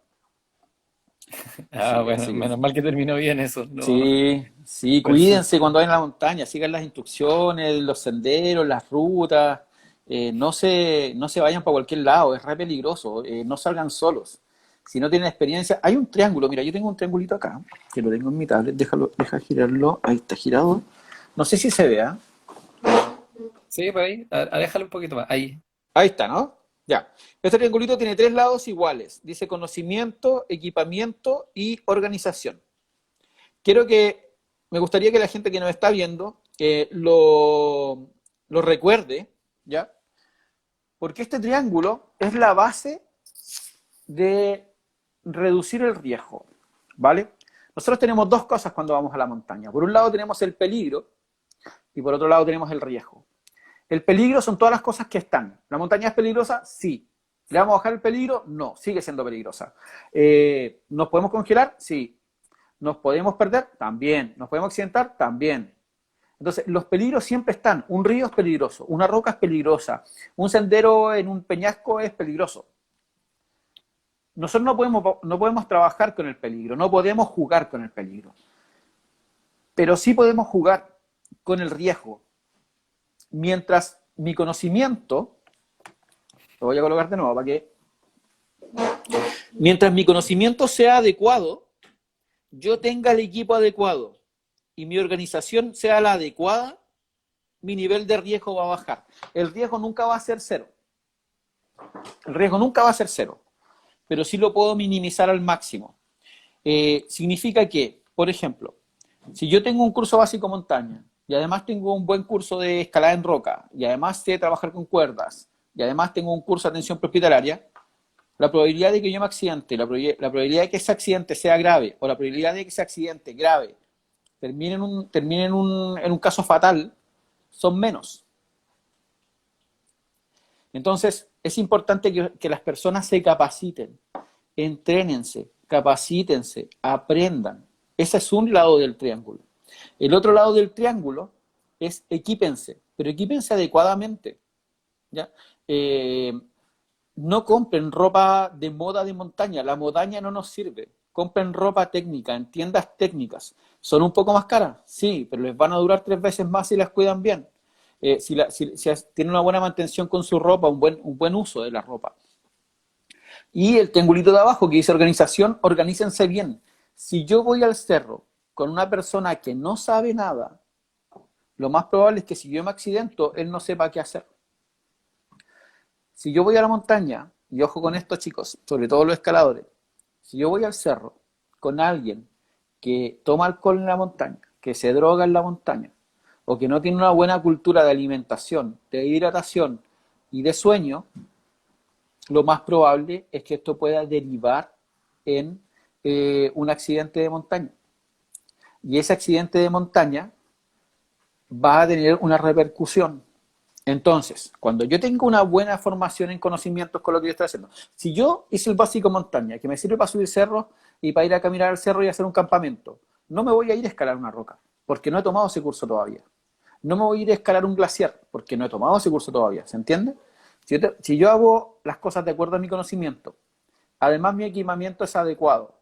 Ah, Sí, bueno, así que menos mal que terminó bien eso, no. sí, sí, Pues sí. cuídense cuando vayan a la montaña, sigan las instrucciones, los senderos, las rutas, no se vayan para cualquier lado, es re peligroso, no salgan solos. Si no tienen experiencia, hay un triángulo, mira, yo tengo un triangulito acá, que lo tengo en mi tablet, deja girarlo, ahí está girado. No sé si se vea. Sí, por ahí. Déjalo un poquito más. Ahí. Ahí está, ¿no? Ya. Este triangulito tiene 3 lados iguales. Dice conocimiento, equipamiento y organización. Quiero que, me gustaría que la gente que nos está viendo lo recuerde, ¿ya? Porque este triángulo es la base de reducir el riesgo, ¿vale? Nosotros tenemos 2 cosas cuando vamos a la montaña. Por un lado tenemos el peligro y por otro lado tenemos el riesgo. El peligro son todas las cosas que están. ¿La montaña es peligrosa? Sí. ¿Le vamos a bajar el peligro? No, sigue siendo peligrosa. ¿Nos podemos congelar? Sí. ¿Nos podemos perder? También. ¿Nos podemos accidentar? También. Entonces, los peligros siempre están. Un río es peligroso, una roca es peligrosa, un sendero en un peñasco es peligroso. Nosotros no podemos trabajar con el peligro, no podemos jugar con el peligro, pero sí podemos jugar con el riesgo. Mientras mi conocimiento, lo voy a colocar de nuevo para que, mientras mi conocimiento sea adecuado, yo tenga el equipo adecuado y mi organización sea la adecuada, mi nivel de riesgo va a bajar. El riesgo nunca va a ser cero. El riesgo nunca va a ser cero, pero sí lo puedo minimizar al máximo. Significa que, por ejemplo, si yo tengo un curso básico montaña y además tengo un buen curso de escalada en roca y además sé trabajar con cuerdas y además tengo un curso de atención prehospitalaria, la probabilidad de que yo me accidente, la probabilidad de que ese accidente sea grave o la probabilidad de que ese accidente grave termine en un caso fatal son menos. Entonces, es importante que las personas se capaciten, entrénense, capacítense, aprendan. Ese es un lado del triángulo. El otro lado del triángulo es equípense, pero equípense adecuadamente, ¿ya? no compren ropa de moda de montaña, la modaña no nos sirve. Compren ropa técnica en tiendas técnicas. ¿Son un poco más caras? Sí, pero les van a durar 3 veces más si las cuidan bien. Si tienen una buena mantención con su ropa, un buen uso de la ropa. Y el triangulito de abajo que dice organización, organícense bien. Si yo voy al cerro con una persona que no sabe nada, lo más probable es que si yo me accidento, él no sepa qué hacer. Si yo voy a la montaña, y ojo con esto chicos, sobre todo los escaladores, si yo voy al cerro con alguien que toma alcohol en la montaña, que se droga en la montaña, o que no tiene una buena cultura de alimentación, de hidratación y de sueño, lo más probable es que esto pueda derivar en un accidente de montaña. Y ese accidente de montaña va a tener una repercusión. Entonces, cuando yo tengo una buena formación en conocimientos con lo que yo estoy haciendo, si yo hice el básico montaña, que me sirve para subir cerros y para ir a caminar al cerro y hacer un campamento, no me voy a ir a escalar una roca, porque no he tomado ese curso todavía. No me voy a ir a escalar un glaciar, porque no he tomado ese curso todavía, ¿se entiende? Si yo hago las cosas de acuerdo a mi conocimiento, además mi equipamiento es adecuado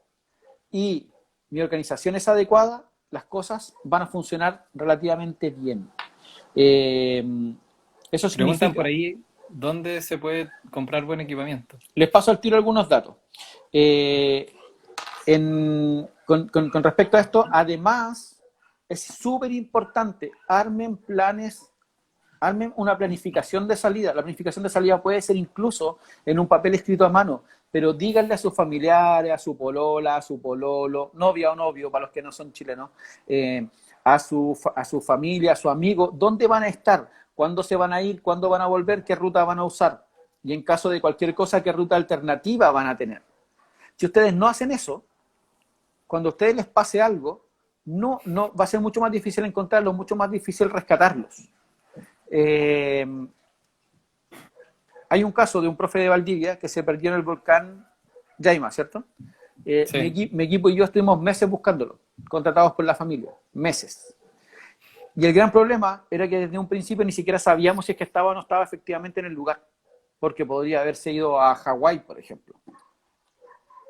y mi organización es adecuada, las cosas van a funcionar relativamente bien. Eh, Eso Preguntan por significa, ahí dónde se puede comprar buen equipamiento. les paso al tiro algunos datos. Eh, con respecto a esto, además, es súper importante, armen una planificación de salida. La planificación de salida puede ser incluso en un papel escrito a mano, pero díganle a sus familiares, a su polola, a su pololo, novia o novio, para los que no son chilenos, a su familia, a su amigo, dónde van a estar, cuándo se van a ir, cuándo van a volver, qué ruta van a usar. Y en caso de cualquier cosa, qué ruta alternativa van a tener. Si ustedes no hacen eso, cuando a ustedes les pase algo, no va a ser mucho más difícil encontrarlos, mucho más difícil rescatarlos. Eh, Hay un caso de un profe de Valdivia que se perdió en el volcán Yaima, ¿cierto? Sí. Mi equipo y yo estuvimos meses buscándolo, contratados por la familia, meses. Y el gran problema era que desde un principio ni siquiera sabíamos si es que estaba o no estaba efectivamente en el lugar, porque podría haberse ido a Hawái, por ejemplo.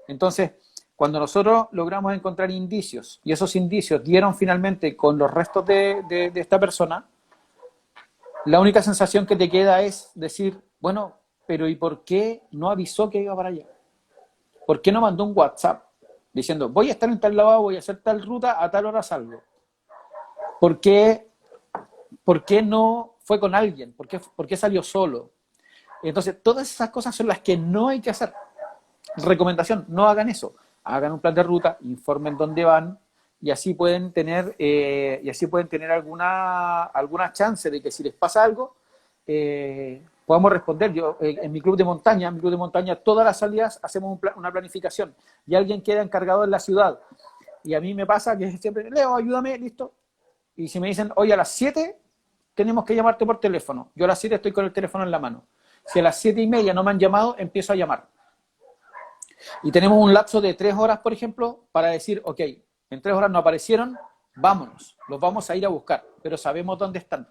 Entonces, cuando nosotros logramos encontrar indicios, y esos indicios dieron finalmente con los restos de esta persona, la única sensación que te queda es decir, bueno, pero ¿y por qué no avisó que iba para allá? ¿Por qué no mandó un WhatsApp diciendo, voy a estar en tal lado, voy a hacer tal ruta, a tal hora salgo? ¿Por qué, por qué no fue con alguien? Por qué salió solo? Entonces, todas esas cosas son las que no hay que hacer. Recomendación, no hagan eso. Hagan un plan de ruta, informen dónde van y así pueden tener, alguna chance de que si les pasa algo, podamos responder. Yo, en mi club de montaña, todas las salidas hacemos una planificación y alguien queda encargado en la ciudad. Y a mí me pasa que siempre, Leo, ayúdame, listo. Y si me dicen, hoy a las 7 tenemos que llamarte por teléfono, yo a las 7 estoy con el teléfono en la mano. Si a las 7:30 no me han llamado, empiezo a llamar. Y tenemos un lapso de 3 horas, por ejemplo, para decir, ok, en 3 horas no aparecieron, vámonos, los vamos a ir a buscar, pero sabemos dónde están.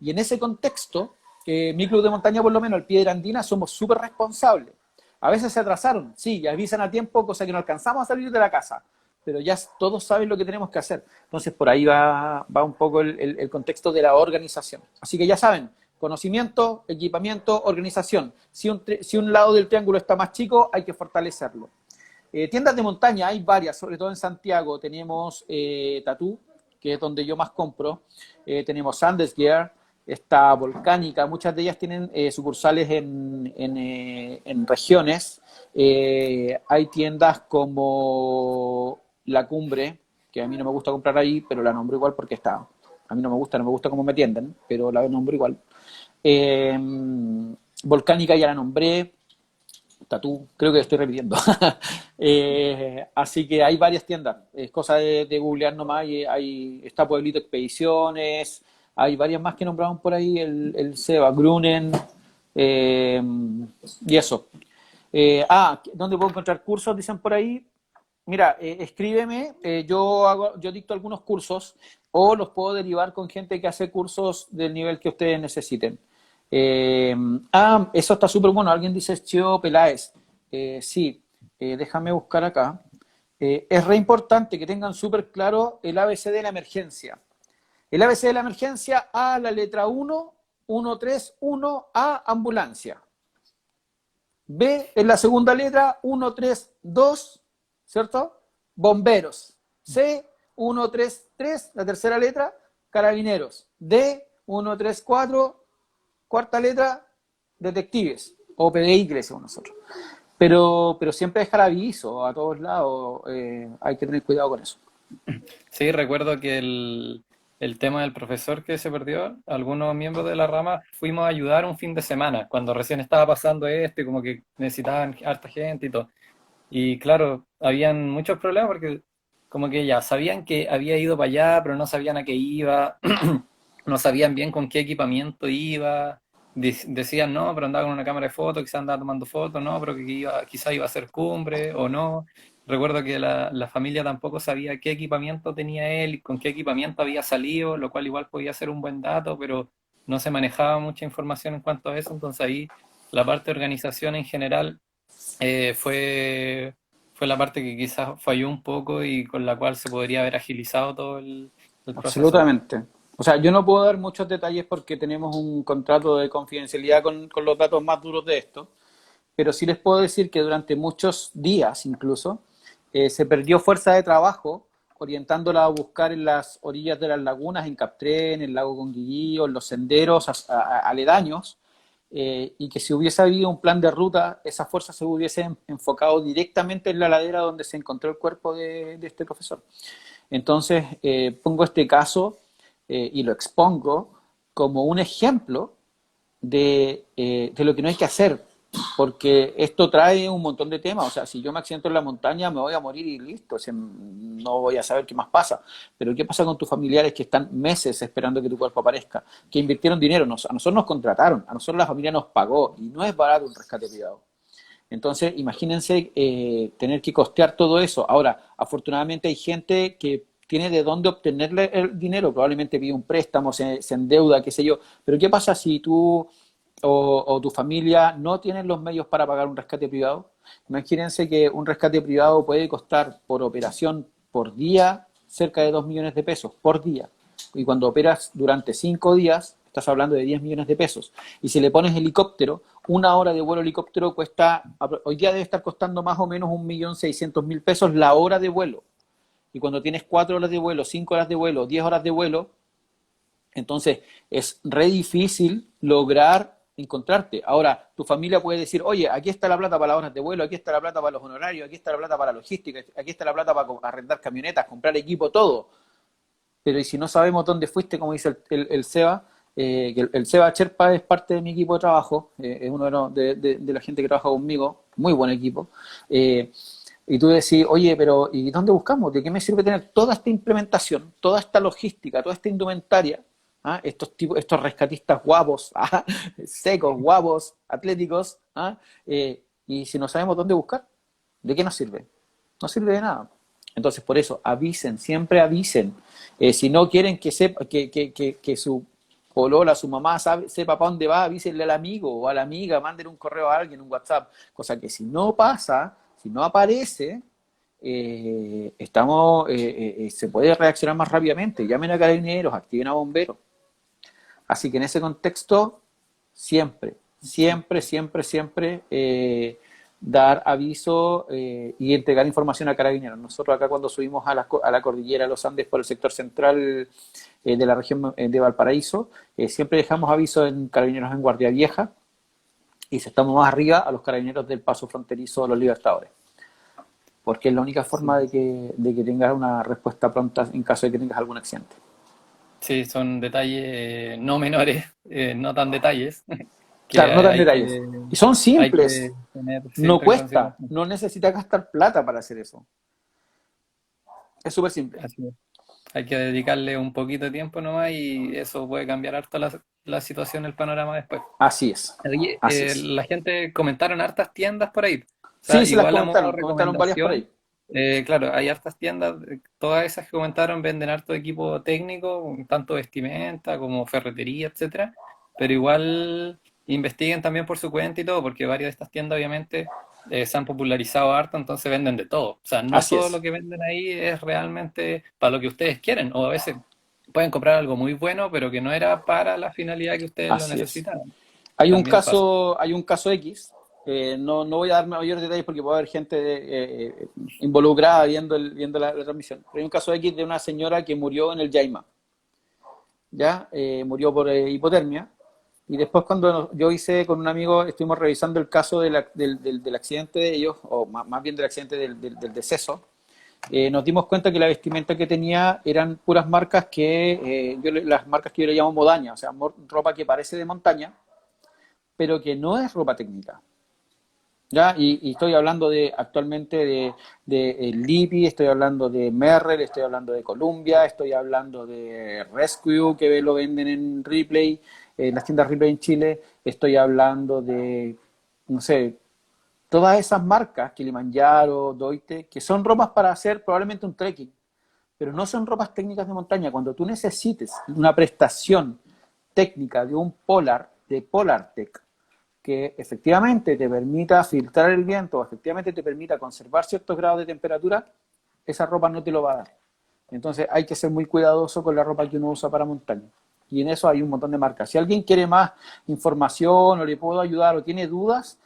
Y en ese contexto, mi club de montaña, por lo menos, el Piedra Andina, somos súper responsables. A veces se atrasaron, sí, y avisan a tiempo, cosa que no alcanzamos a salir de la casa, pero ya todos saben lo que tenemos que hacer. Entonces, por ahí va un poco el contexto de la organización. Así que ya saben, conocimiento, equipamiento, organización. Si un lado del triángulo está más chico, hay que fortalecerlo. Tiendas de montaña hay varias, sobre todo en Santiago. Tenemos Tatú, que es donde yo más compro. Tenemos Andes Gear, está Volcánica. Muchas de ellas tienen sucursales en regiones. Hay tiendas como La Cumbre, que a mí no me gusta comprar ahí, pero la nombro igual porque está. A mí no me gusta cómo me atienden, pero la nombro igual. Eh, Volcánica ya la nombré, Tatú, creo que estoy repitiendo. Así que hay varias tiendas, es cosa de googlear nomás. Está Pueblito Expediciones, hay varias más que nombraron por ahí, el Seba, Grunen, y eso. ¿Dónde puedo encontrar cursos? Dicen por ahí. Mira, escríbeme, yo dicto algunos cursos o los puedo derivar con gente que hace cursos del nivel que ustedes necesiten. Eh, Eso está súper bueno. Alguien dice Chio Peláez. Sí, déjame buscar acá. Es re importante que tengan súper claro el ABC de la emergencia. El ABC de la emergencia, A, la letra 1, 131, A, ambulancia. B es la segunda letra, 132, ¿cierto? Bomberos. C, 133, la tercera letra, carabineros. D, 134, cuarta letra, detectives. O PDI que le decimos nosotros. Pero siempre dejar aviso a todos lados, hay que tener cuidado con eso. Sí, recuerdo que el tema del profesor que se perdió, algunos miembros de la rama fuimos a ayudar un fin de semana, cuando recién estaba pasando esto y como que necesitaban harta gente y todo. Y claro, habían muchos problemas porque como que ya sabían que había ido para allá, pero no sabían a qué iba, no sabían bien con qué equipamiento iba. Decían, no, pero andaba con una cámara de fotos, quizás andaba tomando fotos, no, pero que iba, quizás iba a hacer cumbre o no. Recuerdo que la familia tampoco sabía qué equipamiento tenía él y con qué equipamiento había salido, lo cual igual podía ser un buen dato, pero no se manejaba mucha información en cuanto a eso, entonces ahí la parte de organización en general fue la parte que quizás falló un poco y con la cual se podría haber agilizado todo el proceso. Absolutamente. O sea, yo no puedo dar muchos detalles porque tenemos un contrato de confidencialidad con los datos más duros de esto, pero sí les puedo decir que durante muchos días incluso se perdió fuerza de trabajo orientándola a buscar en las orillas de las lagunas, en Captré, en el lago Conguillío, en los senderos aledaños, y que si hubiese habido un plan de ruta, esa fuerza se hubiese enfocado directamente en la ladera donde se encontró el cuerpo de este profesor. Entonces, pongo este caso y lo expongo como un ejemplo de lo que no hay que hacer, porque esto trae un montón de temas. O sea, si yo me accidento en la montaña, me voy a morir y listo, o sea, no voy a saber qué más pasa. Pero ¿qué pasa con tus familiares que están meses esperando que tu cuerpo aparezca? Que invirtieron dinero, a nosotros nos contrataron, a nosotros la familia nos pagó y no es barato un rescate privado. Entonces, imagínense tener que costear todo eso. Ahora, afortunadamente hay gente que tiene de dónde obtenerle el dinero, probablemente pide un préstamo, se endeuda, qué sé yo. Pero ¿qué pasa si tú o tu familia no tienen los medios para pagar un rescate privado? Imagínense que un rescate privado puede costar por operación por día cerca de 2 millones de pesos por día. Y cuando operas durante 5 días, estás hablando de 10 millones de pesos. Y si le pones helicóptero, una hora de vuelo helicóptero cuesta, hoy día debe estar costando más o menos 1.600.000 pesos la hora de vuelo. Y cuando tienes 4 horas de vuelo, 5 horas de vuelo, 10 horas de vuelo, entonces es re difícil lograr encontrarte. Ahora, tu familia puede decir, oye, aquí está la plata para las horas de vuelo, aquí está la plata para los honorarios, aquí está la plata para la logística, aquí está la plata para arrendar camionetas, comprar equipo, todo. Pero y si no sabemos dónde fuiste, como dice el Seba, que el Seba Cherpa es parte de mi equipo de trabajo, es uno de la gente que trabaja conmigo, muy buen equipo, y tú decís, oye, pero ¿y dónde buscamos? ¿De qué me sirve tener toda esta implementación, toda esta logística, toda esta indumentaria? ¿Ah? Estos rescatistas guapos, ¿ah? Secos, guapos, atléticos, ¿ah? Y si no sabemos dónde buscar, ¿de qué nos sirve? No sirve de nada. Entonces, por eso, avisen, siempre avisen. Si no quieren que, sepa, que su polola, su mamá sepa para dónde va, avísenle al amigo o a la amiga, manden un correo a alguien, un WhatsApp. Cosa que si no pasa, si no aparece, se puede reaccionar más rápidamente. Llamen a carabineros, activen a bomberos. Así que en ese contexto, siempre, siempre, siempre, siempre dar aviso y entregar información a carabineros. Nosotros acá cuando subimos a la cordillera de los Andes por el sector central de la región de Valparaíso, siempre dejamos aviso en carabineros en Guardia Vieja y si estamos más arriba a los carabineros del paso fronterizo de los Libertadores. Porque es la única forma Sí. de que tengas una respuesta pronta en caso de que tengas algún accidente. Sí, son detalles no menores, no tan detalles, que Claro, no dan hay detalles. que, Y son hay simples. que tener No siempre en cuesta, consideración. no necesitas gastar plata para hacer eso. Es súper simple. Así es. Hay que dedicarle un poquito de tiempo nomás y eso puede cambiar harto la situación, el panorama después. Así es, Oye, así es. la gente comentaron hartas tiendas por ahí. O sea, Sí, se las igual a modo de comentaron varias por recomendación, ahí. claro, hay hartas tiendas, todas esas que comentaron venden harto equipo técnico, tanto vestimenta como ferretería, etcétera. pero igual investiguen también por su cuenta y todo, porque varias de estas tiendas obviamente se han popularizado harto, entonces venden de todo. O sea, no Así todo lo es, que venden ahí es realmente para lo que ustedes quieren, o a veces pueden comprar algo muy bueno, pero que no era para la finalidad que ustedes lo así es. necesitaban. También pasa. Hay un caso X, no voy a dar mayores detalles porque puede haber gente involucrada viendo la transmisión, pero hay un caso X de una señora que murió en el Yaima, ¿ya? Murió por hipotermia, y después cuando yo hice con un amigo, estuvimos revisando el caso del accidente de ellos, o más bien del accidente del deceso, nos dimos cuenta que la vestimenta que tenía eran puras marcas las marcas que yo le llamo modaña, o sea, ropa que parece de montaña, pero que no es ropa técnica. ¿Ya? Y estoy hablando actualmente de Lipi, estoy hablando de Merrell, estoy hablando de Columbia, estoy hablando de Rescue, que lo venden en Ripley, en las tiendas Ripley en Chile, estoy hablando de, no sé, todas esas marcas, Kilimanjaro, Doite, que son ropas para hacer probablemente un trekking, pero no son ropas técnicas de montaña. Cuando tú necesites una prestación técnica de un Polar, de Polartec, que efectivamente te permita filtrar el viento, o efectivamente te permita conservar ciertos grados de temperatura, esa ropa no te lo va a dar. Entonces hay que ser muy cuidadoso con la ropa que uno usa para montaña. Y en eso hay un montón de marcas. Si alguien quiere más información o le puedo ayudar o tiene dudas,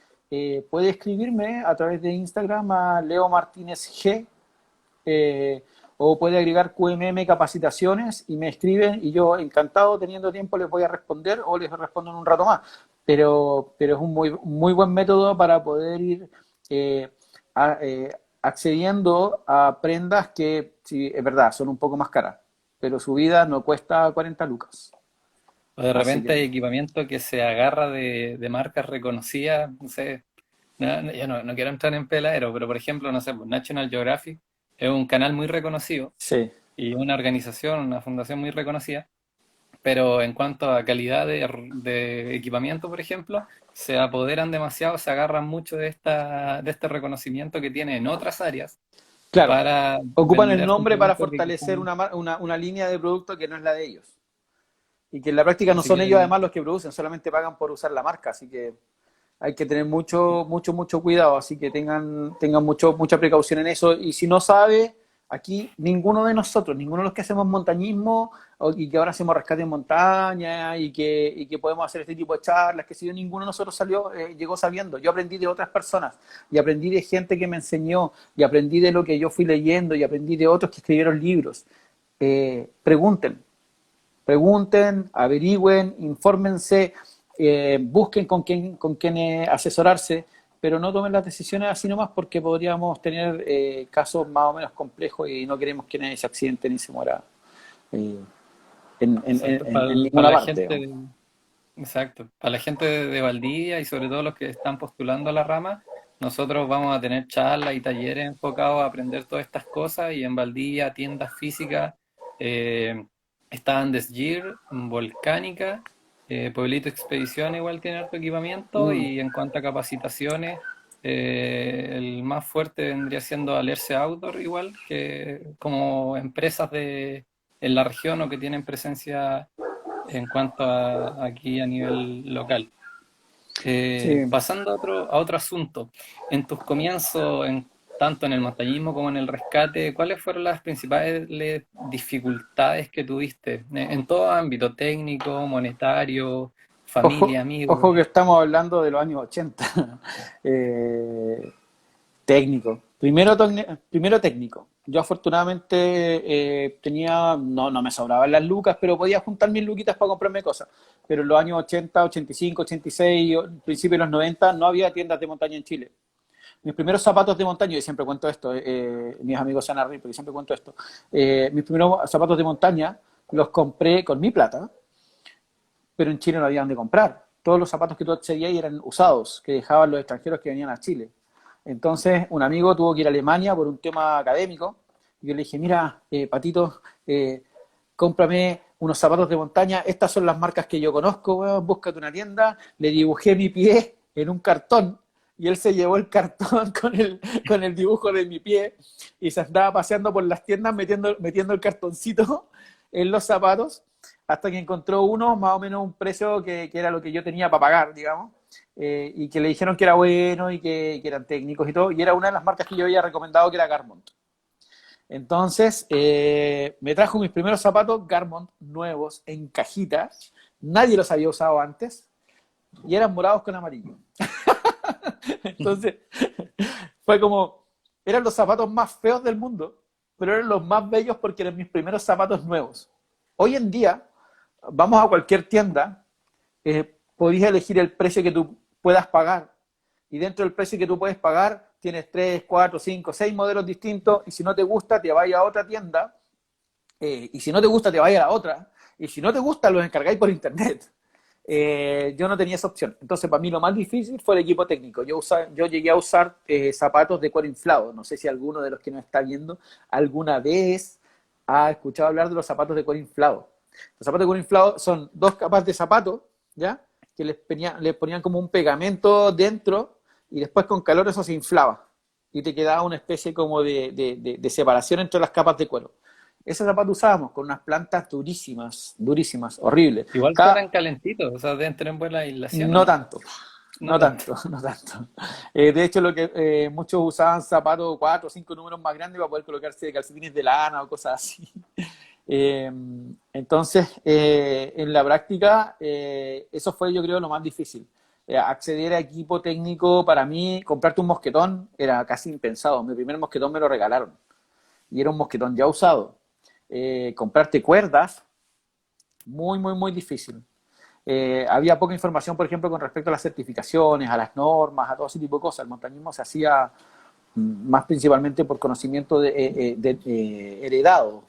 puede escribirme a través de Instagram a Leo Martínez G, o puede agregar QMM Capacitaciones y me escriben y yo encantado, teniendo tiempo, les voy a responder o les respondo en un rato más. Pero es un muy buen método para poder ir eh, accediendo a prendas que, sí, es verdad, son un poco más caras, pero su vida no cuesta 40 lucas. O de Así repente que, hay equipamiento que se agarra de marcas reconocidas, no sé, yo no quiero entrar en peladero, pero por ejemplo, no sé, pues, National Geographic es un canal muy reconocido sí, y una organización, una fundación muy reconocida, pero en cuanto a calidad de equipamiento, por ejemplo, se apoderan demasiado, se agarran mucho de este reconocimiento que tiene en otras áreas claro. para Ocupan el venderte un nombre para producto que fortalecer quizás... una línea de producto que no es la de ellos. Y que en la práctica no Así son que ellos además los que producen, solamente pagan por usar la marca. Así que hay que tener mucho cuidado, así que tengan mucha precaución en eso. Y si no sabe, aquí ninguno de nosotros, ninguno de los que hacemos montañismo y que ahora hacemos rescate en montaña y que podemos hacer este tipo de charlas, que si yo, ninguno de nosotros llegó sabiendo. Yo aprendí de otras personas y aprendí de gente que me enseñó y aprendí de lo que yo fui leyendo y aprendí de otros que escribieron libros. Pregunten, averigüen, infórmense, busquen con quién asesorarse, pero no tomen las decisiones así nomás porque podríamos tener casos más o menos complejos y no queremos que nadie se accidente ni se muera eh, Exacto, en para ninguna la parte. gente, exacto, para la gente de Valdivia y sobre todo los que están postulando a la rama, nosotros vamos a tener charlas y talleres enfocados a aprender todas estas cosas y en Valdivia, tiendas físicas, eh, está Andesgear, Volcánica, Pueblito Expedición igual tiene harto equipamiento Mm. y en cuanto a capacitaciones, el más fuerte vendría siendo Alerce Outdoor igual, que como empresas en la región o que tienen presencia en cuanto a aquí a nivel local. Sí. Pasando a otro asunto, en tus comienzos, tanto en el montañismo como en el rescate, ¿cuáles fueron las principales dificultades que tuviste en todo ámbito, técnico, monetario, familia, amigos? Ojo que estamos hablando de los años 80. Eh, técnico. Primero técnico. Yo afortunadamente no me sobraban las lucas, pero podía juntar mis luquitas para comprarme cosas. Pero en los años 80, 85, 86, principios de los 90, no había tiendas de montaña en Chile. Mis primeros zapatos de montaña, y siempre cuento esto, mis amigos se van a reír porque siempre cuento esto, mis primeros zapatos de montaña los compré con mi plata, pero en Chile no había donde comprar. Todos los zapatos que tú accedías eran usados, que dejaban los extranjeros que venían a Chile. Entonces, un amigo tuvo que ir a Alemania por un tema académico. Y yo le dije, mira, Patito, cómprame unos zapatos de montaña. Estas son las marcas que yo conozco, weón. Búscate una tienda. Le dibujé mi pie en un cartón. Y él se llevó el cartón con el dibujo de mi pie y se andaba paseando por las tiendas metiendo el cartoncito en los zapatos hasta que encontró uno más o menos un precio que era lo que yo tenía para pagar, digamos, y que le dijeron que era bueno y que eran técnicos y todo, y era una de las marcas que yo había recomendado, que era Garmont. Entonces, me trajo mis primeros zapatos Garmont nuevos en cajitas, nadie los había usado antes, y eran morados con amarillo. Entonces, fue como, eran los zapatos más feos del mundo, pero eran los más bellos porque eran mis primeros zapatos nuevos. Hoy en día, vamos a cualquier tienda, podéis elegir el precio que tú puedas pagar. Y dentro del precio que tú puedes pagar, tienes 3, 4, 5, 6 modelos distintos. Y si no te gusta, te vas a otra tienda. Y si no te gusta, te vas a la otra. Y si no te gusta, los encargáis por internet. Yo no tenía esa opción. Entonces, para mí lo más difícil fue el equipo técnico. Yo llegué a usar zapatos de cuero inflado. No sé si alguno de los que nos está viendo alguna vez ha escuchado hablar de los zapatos de cuero inflado. Los zapatos de cuero inflado son 2 capas de zapato, ¿ya? Que les ponían como un pegamento dentro y después con calor eso se inflaba y te quedaba una especie como de separación entre las capas de cuero. Ese zapato usábamos con unas plantas durísimas, durísimas, horribles. Igual quedan calentitos, o sea, deben tener buena aislación, ¿o No no? tanto, No no tanto. tanto, no tanto. De hecho, lo que muchos usaban zapatos 4 o 5 números más grandes para poder colocarse de calcetines de lana o cosas así. Eh, entonces, en la práctica, eso fue, yo creo, lo más difícil. Acceder a equipo técnico, para mí, comprarte un mosquetón era casi impensado. Mi primer mosquetón me lo regalaron y era un mosquetón ya usado. Comprarte cuerdas, muy, muy, muy difícil. Había poca información, por ejemplo, con respecto a las certificaciones, a las normas, a todo ese tipo de cosas. El montañismo se hacía más principalmente por conocimiento heredado.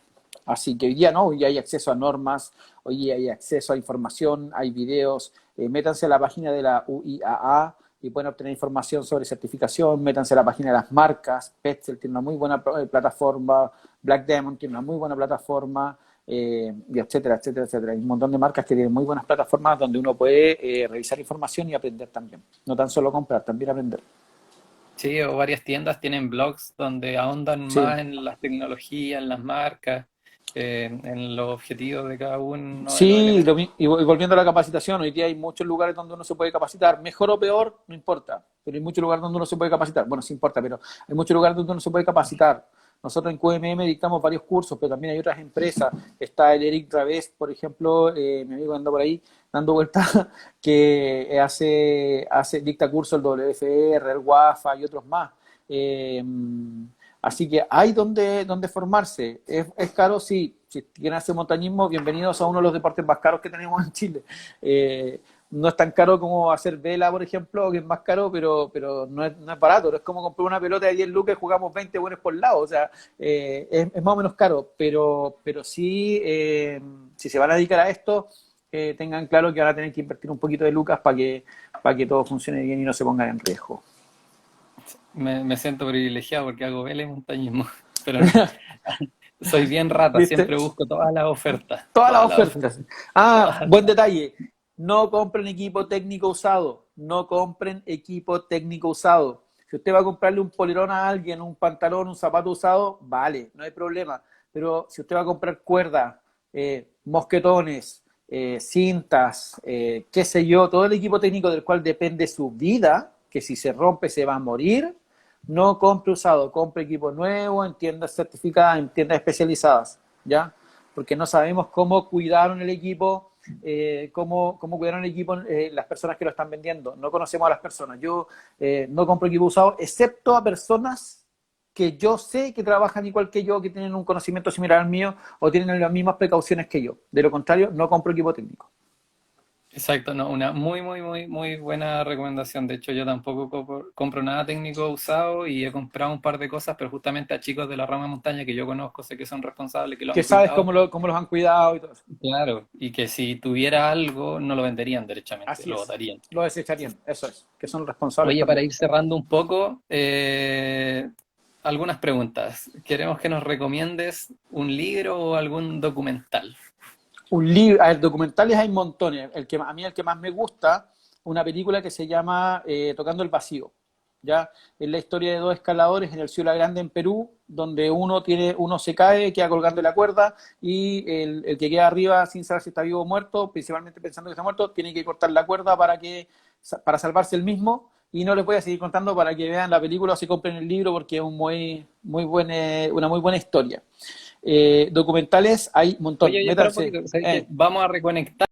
Así que hoy día no, hoy día hay acceso a normas, hoy día hay acceso a información, hay videos. Métanse a la página de la UIAA y pueden obtener información sobre certificación. Métanse a la página de las marcas. Petzl tiene una muy buena plataforma, Black Diamond tiene una muy buena plataforma, y etcétera, etcétera, etcétera. Hay un montón de marcas que tienen muy buenas plataformas donde uno puede revisar información y aprender también. No tan solo comprar, también aprender. Sí, o varias tiendas tienen blogs donde ahondan Sí, más en las tecnologías, en las marcas, en los objetivos de cada uno de los sí, elementos. y volviendo a la capacitación, hoy día hay muchos lugares donde uno se puede capacitar, mejor o peor, no importa, pero hay muchos lugares donde uno se puede capacitar, bueno, sí importa, pero hay muchos lugares donde uno se puede capacitar. Nosotros en QMM dictamos varios cursos, pero también hay otras empresas. Está el Eric Través, por ejemplo, mi amigo anda por ahí dando vueltas, que dicta cursos el WFR, el WAFA y otros más. Eh, Así que hay donde formarse. ¿Es caro? Sí. Si quieren hacer montañismo, bienvenidos a uno de los deportes más caros que tenemos en Chile. No es tan caro como hacer vela, por ejemplo, que es más caro, pero no es barato. No es como comprar una pelota de 10 lucas y jugamos 20 buenos por lado. O sea, es más o menos caro, pero sí, si se van a dedicar a esto, tengan claro que van a tener que invertir un poquito de lucas para que todo funcione bien y no se pongan en riesgo. Me siento privilegiado porque hago vela y montañismo, pero soy bien rata, ¿Viste? siempre busco todas las ofertas, Todas las todas las ofertas, ofertas. Ah, todas. buen detalle. No compren equipo técnico usado. No compren equipo técnico usado. Si usted va a comprarle un polerón a alguien, un pantalón, un zapato usado, vale, no hay problema. Pero si usted va a comprar cuerdas, mosquetones, cintas, qué sé yo, todo el equipo técnico del cual depende su vida, que si se rompe se va a morir, no compre usado, compre equipo nuevo en tiendas certificadas, en tiendas especializadas, ¿ya? Porque no sabemos cómo cuidaron el equipo, cómo cuidaron el equipo las personas que lo están vendiendo. No conocemos a las personas. Yo no compro equipo usado, excepto a personas que yo sé que trabajan igual que yo, que tienen un conocimiento similar al mío o tienen las mismas precauciones que yo. De lo contrario, no compro equipo técnico. Exacto, no, una muy, muy, muy, muy buena recomendación. De hecho, yo tampoco compro nada técnico usado y he comprado un par de cosas, pero justamente a chicos de la rama de montaña que yo conozco, sé que son responsables, que lo Que han sabes cuidado. cómo los han cuidado y todo eso. Claro, y que si tuviera algo, no lo venderían derechamente, Así lo es. botarían. Lo desecharían, eso es. Que son responsables Oye, para también. ir cerrando un poco, algunas preguntas. Queremos que nos recomiendes un libro o algún documental. Un libro, a ver, documentales hay montones. A mí el que más me gusta, una película que se llama Tocando el Vacío. ¿ya? Es la historia de dos escaladores en el Ciudad Grande, en Perú, donde uno se cae, queda colgando de la cuerda, y el que queda arriba sin saber si está vivo o muerto, principalmente pensando que está muerto, tiene que cortar la cuerda para salvarse el mismo, y no les voy a seguir contando para que vean la película o se compren el libro porque es una muy buena historia. Documentales hay un montón, Oye, para un métanse. poquito, ¿sabes qué? Vamos a reconectar.